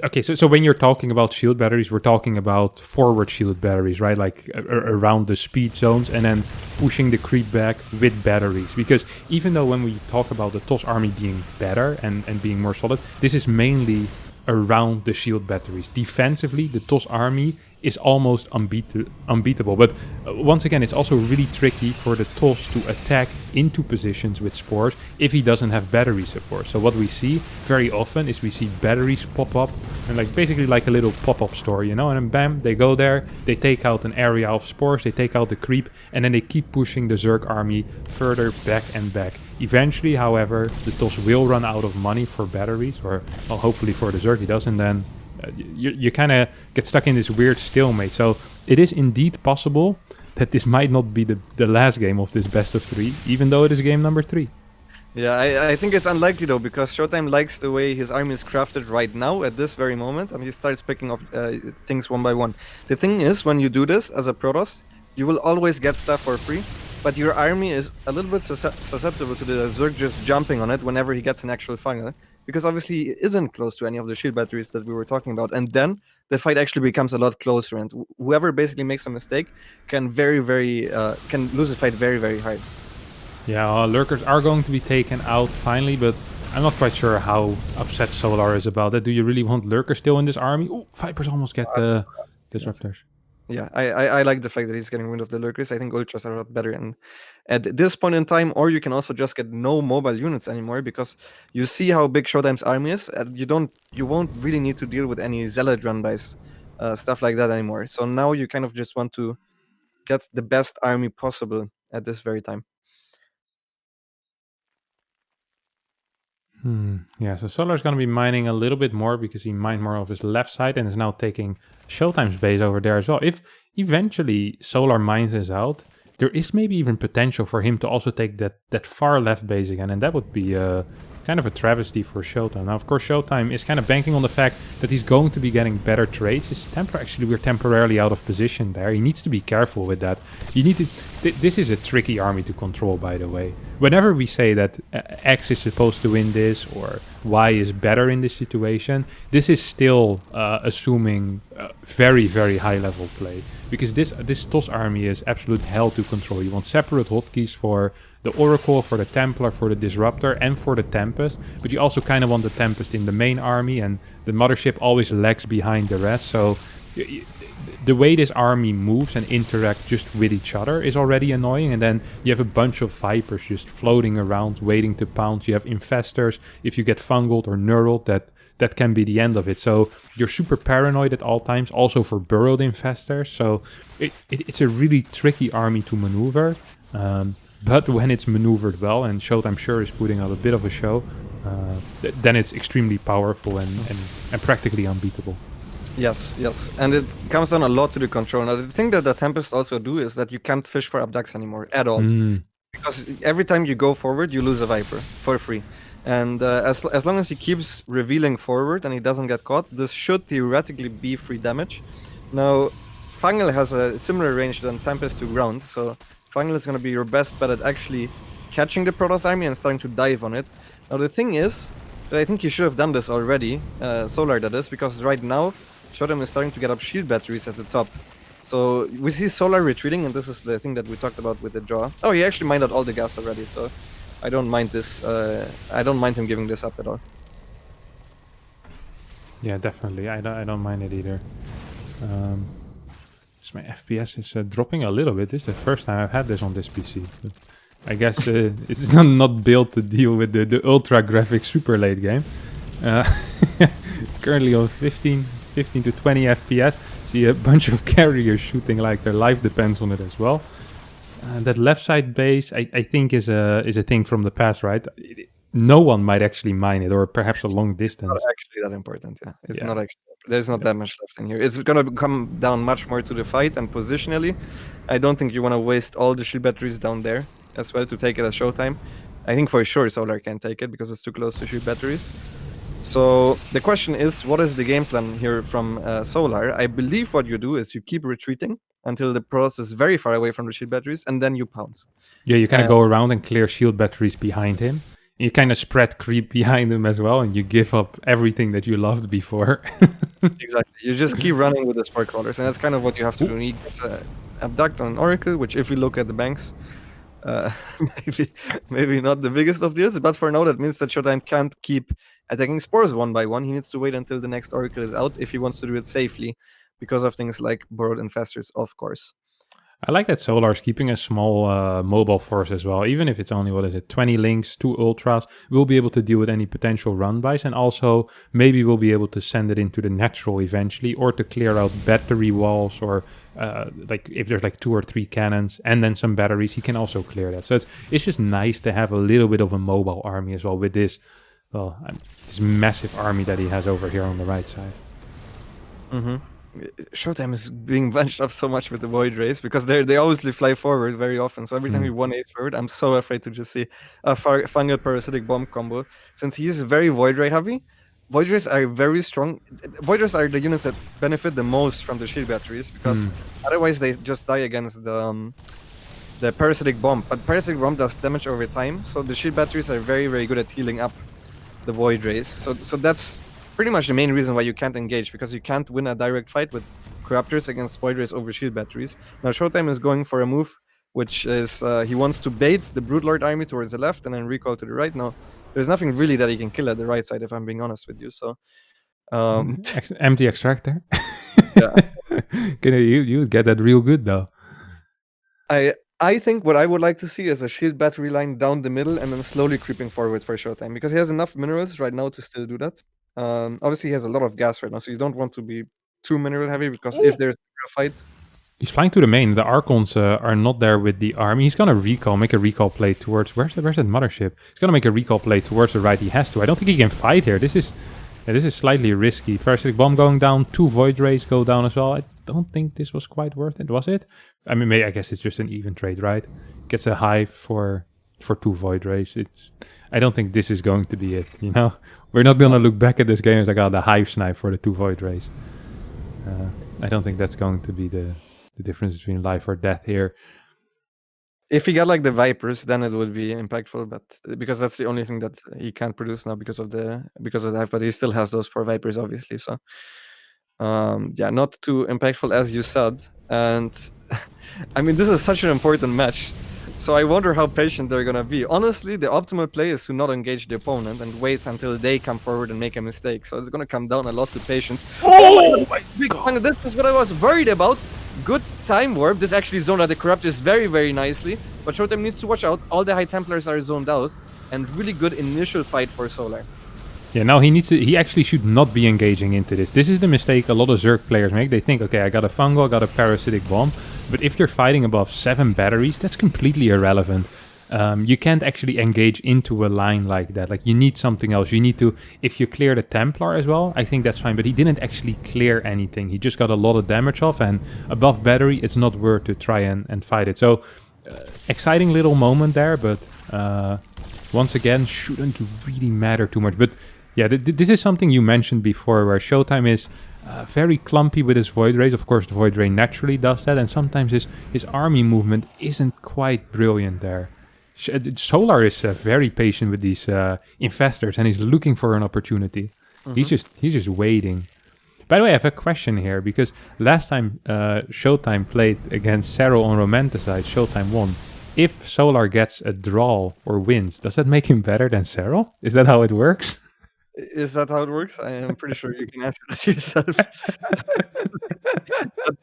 Okay, so when you're talking about shield batteries, we're talking about forward shield batteries, right? Like around the speed zones, and then pushing the creep back with batteries. Because even though when we talk about the TOS army being better and being more solid, this is mainly around the shield batteries. Defensively, the TOS army is almost unbeatable. But once again, it's also really tricky for the TOS to attack into positions with spores if he doesn't have battery support. So what we see very often is we see batteries pop up, and like basically like a little pop-up store, you know, and then bam, they go there, they take out an area of spores, they take out the creep, and then they keep pushing the Zerg army further back and back. Eventually, however, the TOS will run out of money for batteries, or well, hopefully for the Zerg he does, and then you kind of get stuck in this weird stalemate. So it is indeed possible that this might not be the last game of this best of 3, even though it is game number 3. Yeah, I think it's unlikely though, because ShoWTimE likes the way his army is crafted right now at this very moment, and he starts picking off things one by one. The thing is, when you do this as a Protoss, you will always get stuff for free, but your army is a little bit susceptible to the Zerg just jumping on it whenever he gets an actual funnel, because obviously he isn't close to any of the shield batteries that we were talking about, and then the fight actually becomes a lot closer, and whoever basically makes a mistake can can lose the fight very, very hard. Yeah, lurkers are going to be taken out finally, but I'm not quite sure how upset Solar is about it. Do you really want lurkers still in this army? Oh, Vipers almost get the disruptors. Yeah, I like the fact that he's getting rid of the lurkers. I think ultras are a lot better, and at this point in time, or you can also just get no mobile units anymore, because you see how big ShoWTimE's army is, and you won't really need to deal with any zealot run-bys, stuff like that anymore. So now you kind of just want to get the best army possible at this very time. Yeah, so Solar's going to be mining a little bit more because he mined more of his left side and is now taking ShoWTimE's base over there as well. If eventually Solar mines this out, there is maybe even potential for him to also take that far left base again, and that would be kind of a travesty for ShoWTimE. Now, of course, ShoWTimE is kind of banking on the fact that he's going to be getting better trades. We're temporarily out of position there. He needs to be careful with that. You need to... This is a tricky army to control, by the way. whenever we say that X is supposed to win this or Y is better in this situation, this is still assuming very, very high level play. Because this TOS army is absolute hell to control. You want separate hotkeys for the Oracle, for the Templar, for the Disruptor, and for the Tempest. But you also kind of want the Tempest in the main army, and the Mothership always lags behind the rest. So the way this army moves and interacts just with each other is already annoying. And then you have a bunch of Vipers just floating around, waiting to pounce. You have Infestors. If you get fungled or knurled, that can be the end of it. So you're super paranoid at all times, also for burrowed Infestors. So it's a really tricky army to maneuver. But when it's maneuvered well, and ShoWTimE, I'm sure, is putting out a bit of a show, then it's extremely powerful and practically unbeatable. Yes, and it comes down a lot to the control. Now, the thing that the Tempest also do is that you can't fish for abducts anymore at all. Because every time you go forward, you lose a Viper for free. And as long as he keeps revealing forward and he doesn't get caught, this should theoretically be free damage. Now, Fungal has a similar range than Tempest to ground, so Fungal is going to be your best bet at actually catching the Protoss army and starting to dive on it. Now, the thing is that I think you should have done this already, Solar that is, because right now, ShoWTimE is starting to get up shield batteries at the top. So we see Solar retreating, and this is the thing that we talked about with the draw. Oh, he actually mined out all the gas already, so I don't mind this. I don't mind him giving this up at all. Yeah, definitely. I don't mind it either. My FPS is dropping a little bit. This is the first time I've had this on this PC. But I guess it's not built to deal with the ultra graphic super late game. Currently on 15 to 20 FPS. See a bunch of carriers shooting like their life depends on it as well. That left side base, I think, is a thing from the past, right? No one might actually mine it, or perhaps a long distance. It's not actually that important, yeah. It's not actually. There's not that much left in here. It's gonna come down much more to the fight, and positionally, I don't think you want to waste all the shield batteries down there as well to take it as ShoWTimE. I think for sure Solar can take it because it's too close to shield batteries. So the question is, what is the game plan here from Solar? I believe what you do is you keep retreating until the Protoss is very far away from the shield batteries, and then you pounce. Yeah, you kind of go around and clear shield batteries behind him. You kind of spread creep behind him as well, and you give up everything that you loved before. Exactly. You just keep running with the Spark Crawlers, and that's kind of what you have to do. He gets abduct on Oracle, which if we look at the banks, maybe not the biggest of deals, but for now that means that ShoWTimE can't keep attacking spores one by one. He needs to wait until the next Oracle is out if he wants to do it safely, because of things like borrowed Infestors, of course. I like that Solar's keeping a small mobile force as well. Even if it's only, 20 links, 2 ultras, we'll be able to deal with any potential run-bys. And also, maybe we'll be able to send it into the natural eventually, or to clear out battery walls, or like if there's like 2 or 3 cannons and then some batteries, he can also clear that. So it's just nice to have a little bit of a mobile army as well with this, this massive army that he has over here on the right side. ShoWTimE is being bunched up so much with the Void Rays because they obviously fly forward very often. So every time you 1-8 forward, I'm so afraid to just see a fungal parasitic bomb combo. Since he is very Void Ray heavy, Void Rays are very strong. Void Rays are the units that benefit the most from the shield batteries because otherwise they just die against the parasitic bomb. But parasitic bomb does damage over time, so the shield batteries are very, very good at healing up the Void Rays. So that's pretty much the main reason why you can't engage, because you can't win a direct fight with Corruptors against Void Rays over shield batteries. Now ShoWTimE is going for a move, which is he wants to bait the Broodlord army towards the left and then recall to the right. Now, there's nothing really that he can kill at the right side, if I'm being honest with you. So, empty extractor. Yeah, you get that real good though. I think what I would like to see is a shield battery line down the middle and then slowly creeping forward for ShoWTimE, because he has enough minerals right now to still do that. Obviously, he has a lot of gas right now, so you don't want to be too mineral heavy, because if there's a fight... He's flying to the main. The Archons are not there with the army. He's gonna make a recall play towards... Where's that mothership? He's gonna make a recall play towards the right. He has to. I don't think he can fight here. This is slightly risky. Parasitic Bomb going down. 2 Void Rays go down as well. I don't think this was quite worth it, was it? I mean, I guess it's just an even trade, right? Gets a hive for 2 Void Rays. I don't think this is going to be it, you know? We're not gonna look back at this game as like, the hive snipe for the 2 Void Rays. I don't think that's going to be the difference between life or death here. If he got like the Vipers, then it would be impactful. But because that's the only thing that he can't produce now because of the hive. But he still has those 4 Vipers, obviously. So yeah, not too impactful as you said. And I mean, this is such an important match. So I wonder how patient they're gonna be. Honestly, the optimal play is to not engage the opponent and wait until they come forward and make a mistake. So it's gonna come down a lot to patience. Oh my god! This is what I was worried about. Good time warp. This actually zoned out the Corruptors very, very nicely. But ShoWTimE needs to watch out. All the High Templars are zoned out. And really good initial fight for Solar. Yeah, now he actually should not be engaging into this. This is the mistake a lot of Zerg players make. They think, okay, I got a fungal, I got a parasitic bomb. But if you're fighting above 7 batteries, that's completely irrelevant. You can't actually engage into a line like that. Like, you need something else. You need to, if you clear the Templar as well, I think that's fine. But he didn't actually clear anything. He just got a lot of damage off. And above battery, it's not worth to try and fight it. So, exciting little moment there. But once again, shouldn't really matter too much. But yeah, this is something you mentioned before, where ShoWTimE is very clumpy with his Void Rays. Of course, the Void Ray naturally does that, and sometimes his army movement isn't quite brilliant there. Solar is very patient with these infestors, and he's looking for an opportunity. He's just waiting. By the way, I have a question here, because last time ShoWTimE played against Serral on Romanticize, ShoWTimE won. If Solar gets a draw or wins, does that make him better than Serral? Is that how it works? Is that how it works? I am pretty sure you can answer that yourself.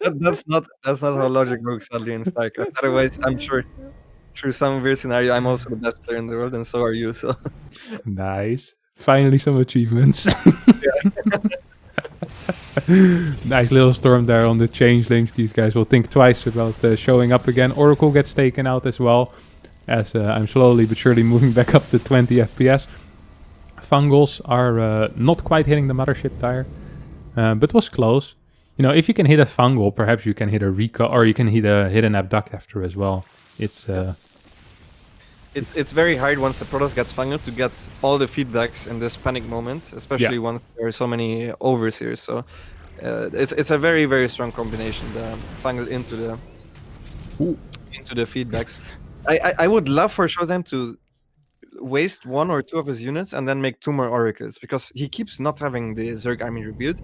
That's not how logic works, sadly, in StarCraft. Otherwise, I'm sure through some weird scenario, I'm also the best player in the world, and so are you. So nice. Finally, some achievements. Nice little storm there on the changelings. These guys will think twice about showing up again. Oracle gets taken out as well, as I'm slowly but surely moving back up to 20 FPS. Fungals are not quite hitting the mothership tire, but was close. You know, if you can hit a fungal, perhaps you can hit a recall, or you can hit an abduct after as well. It's very hard once the Protoss gets fungal to get all the feedbacks in this panic moment, especially once there are so many overseers. So it's a very, very strong combination. The fungal into the feedbacks. I would love for ShoWTimE to waste 1 or 2 of his units and then make 2 more oracles, because he keeps not having the Zerg army rebuild,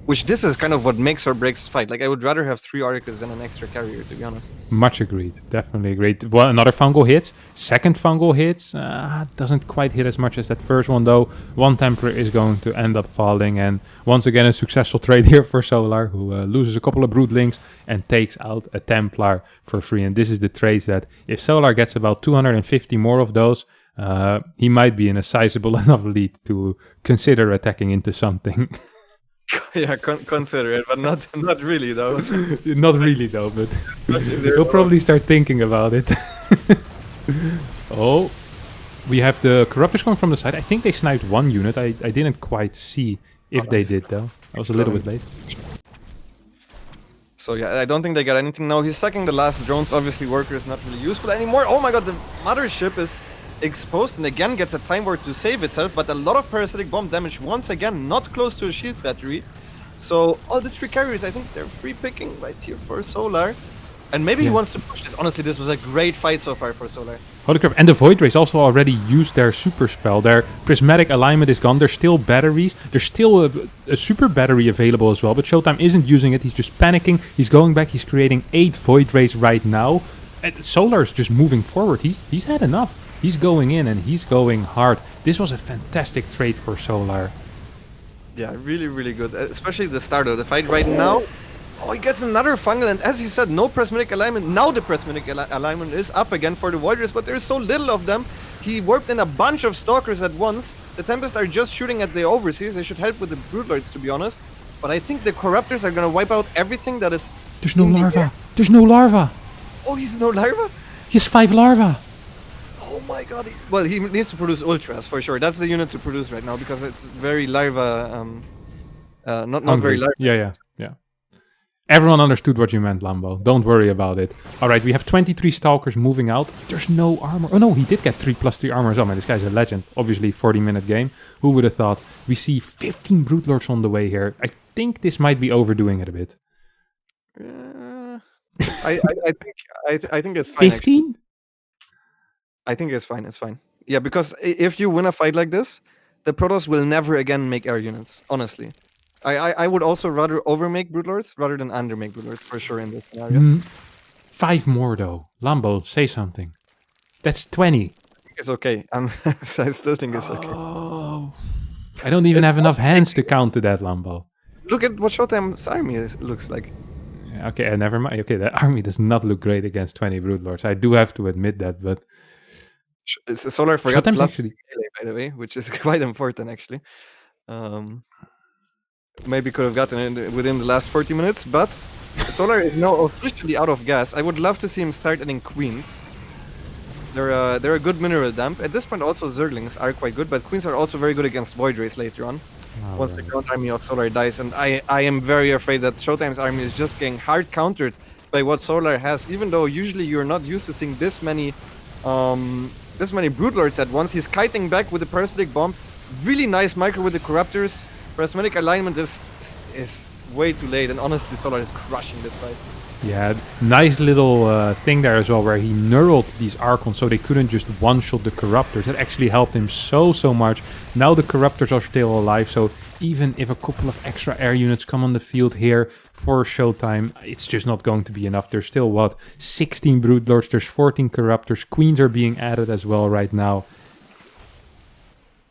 which this is kind of what makes or breaks fight. Like, I would rather have 3 oracles than an extra carrier, to be honest. Much agreed. Definitely agreed. Well, another fungal hit. Second fungal hit doesn't quite hit as much as that first one, though. 1 Temper is going to end up falling, and once again a successful trade here for Solar, who loses a couple of Broodlings and takes out a Templar for free. And this is the trade that if Solar gets about 250 more of those, he might be in a sizable enough lead to consider attacking into something. Yeah, consider it, but not really though. Not really though, but he'll probably start thinking about it. Oh, we have the Corruptors coming from the side. I think they sniped 1 unit. I didn't quite see if they did though. I was a little bit late. So yeah, I don't think they got anything now. He's sucking the last drones. Obviously, Worker is not really useful anymore. Oh my god, the mothership is exposed and again gets a time warp to save itself, but a lot of parasitic bomb damage once again, not close to a shield battery. So all the 3 carriers, I think they're free picking right here for Solar. And maybe he wants to push this. Honestly, this was a great fight so far for Solar. Holy crap. And the Void Rays also already used their super spell. Their prismatic alignment is gone. There's still batteries. There's still a super battery available as well, but ShoWTimE isn't using it. He's just panicking. He's going back. He's creating 8 Void Rays right now. And Solar's just moving forward. He's had enough. He's going in and he's going hard. This was a fantastic trade for Solar. Yeah, really, really good. Especially the start of the fight right now. Oh, he gets another fungal, and as you said, no prismatic alignment. Now the prismatic alignment is up again for the Warriors, but there's so little of them. He warped in a bunch of Stalkers at once. The Tempests are just shooting at the Overseers. They should help with the Broodlords, to be honest. But I think the Corruptors are gonna wipe out everything that is... There's no larva. There's no larva. Oh, he's no larva? He has 5 larva. Oh my god. Well, he needs to produce Ultras, for sure. That's the unit to produce right now, because it's very larva... not very larva. Yeah. Everyone understood what you meant, Lambo. Don't worry about it. Alright, we have 23 Stalkers moving out. There's no armor. Oh no, he did get 3+3 armor. Oh man, this guy's a legend. Obviously, 40-minute game. Who would have thought? We see 15 Broodlords on the way here. I think this might be overdoing it a bit. I think it's fine. 15? I think it's fine. It's fine. Yeah, because if you win a fight like this, the Protoss will never again make air units. Honestly, I would also rather overmake Broodlords rather than undermake Broodlords for sure in this scenario. 5 more though. Lambo, say something. That's 20. It's okay. I still think it's okay. Oh, I don't even have enough hands to counter that, Lambo. Look at what ShoWTimE's army looks like. Okay, never mind. Okay, that army does not look great against 20 Broodlords. I do have to admit that, but Solar forgot ShoWTimE's actually melee, by the way, which is quite important actually. Maybe could have gotten it within the last 40 minutes, but Solar is now officially out of gas. I would love to see him start adding queens. They're a good mineral dump. At this point, also Zerglings are quite good, but queens are also very good against Void Rays later on. Once the ground army of Solar dies, and I am very afraid that ShoWTimE's army is just getting hard countered by what Solar has. Even though usually you're not used to seeing this many Broodlords at once, he's kiting back with the Parasitic Bomb. Really nice micro with the Corruptors. Prismatic alignment is way too late, and honestly, Solar is crushing this fight. Yeah, nice little thing there as well, where he knurled these Archons so they couldn't just one-shot the Corruptors. That actually helped him so much. Now the Corruptors are still alive, so even if a couple of extra air units come on the field here for ShoWTimE, it's just not going to be enough. There's still, what, 16 Broodlords, there's 14 Corruptors, Queens are being added as well right now.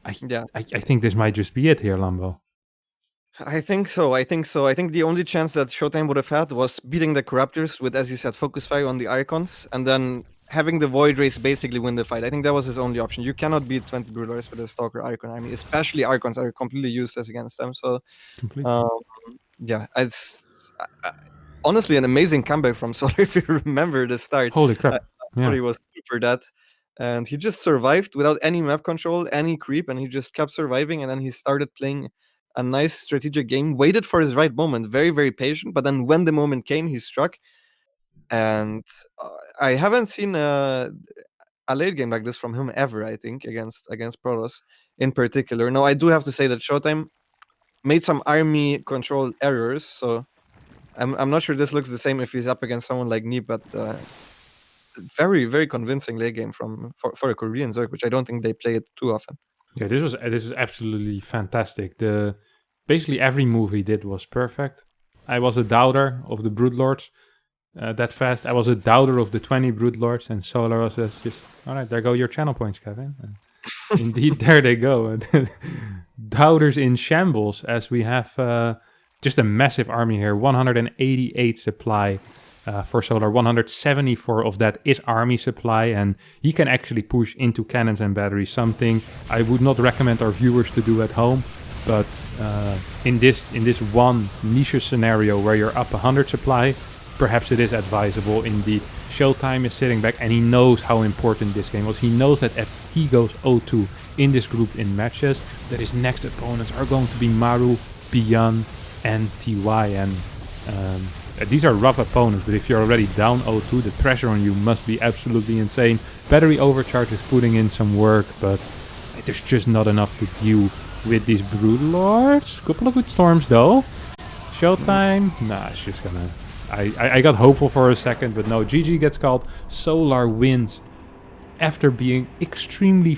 I think this might just be it here, Lambo. I think so. I think the only chance that ShoWTimE would have had was beating the Corruptors with, as you said, focus fire on the Archons, and then having the Void Rays basically win the fight. I think that was his only option. You cannot beat 20 Broodlords with a Stalker Archon army, especially Archons are completely useless against them. So, yeah, it's honestly an amazing comeback from Solar if you remember the start. Holy crap. I thought he was super dead. And he just survived without any map control, any creep, and he just kept surviving, and then he started playing a nice strategic game, waited for his right moment, very, very patient, but then when the moment came, he struck. And I haven't seen a late game like this from him ever, I think, against Protoss in particular. No, I do have to say that ShoWTimE made some army control errors, so I'm not sure this looks the same if he's up against someone like Neep, but very, very convincing late game for a Korean Zerg, which I don't think they play it too often. Yeah, this was absolutely fantastic. Basically every move he did was perfect. I was a doubter of the Broodlords that fast. I was a doubter of the 20 Broodlords, and Solar was just all right. There go your channel points, Kevin. And indeed, there they go. Doubters in shambles, as we have just a massive army here. 188 supply. For Solar, 174 of that is army supply, and he can actually push into cannons and batteries, something I would not recommend our viewers to do at home. But in this one niche scenario where you're up 100 supply, perhaps it is advisable indeed. ShoWTimE is sitting back and he knows how important this game was. He knows that if he goes 0-2 in this group in matches, that his next opponents are going to be Maru, Bian, and TY, and these are rough opponents, but if you're already down 0-2, the pressure on you must be absolutely insane. Battery overcharge is putting in some work, but there's just not enough to deal with these Broodlords. Couple of good storms though. ShoWTimE, nah, it's just gonna... I got hopeful for a second, but no, GG gets called. Solar wins after being extremely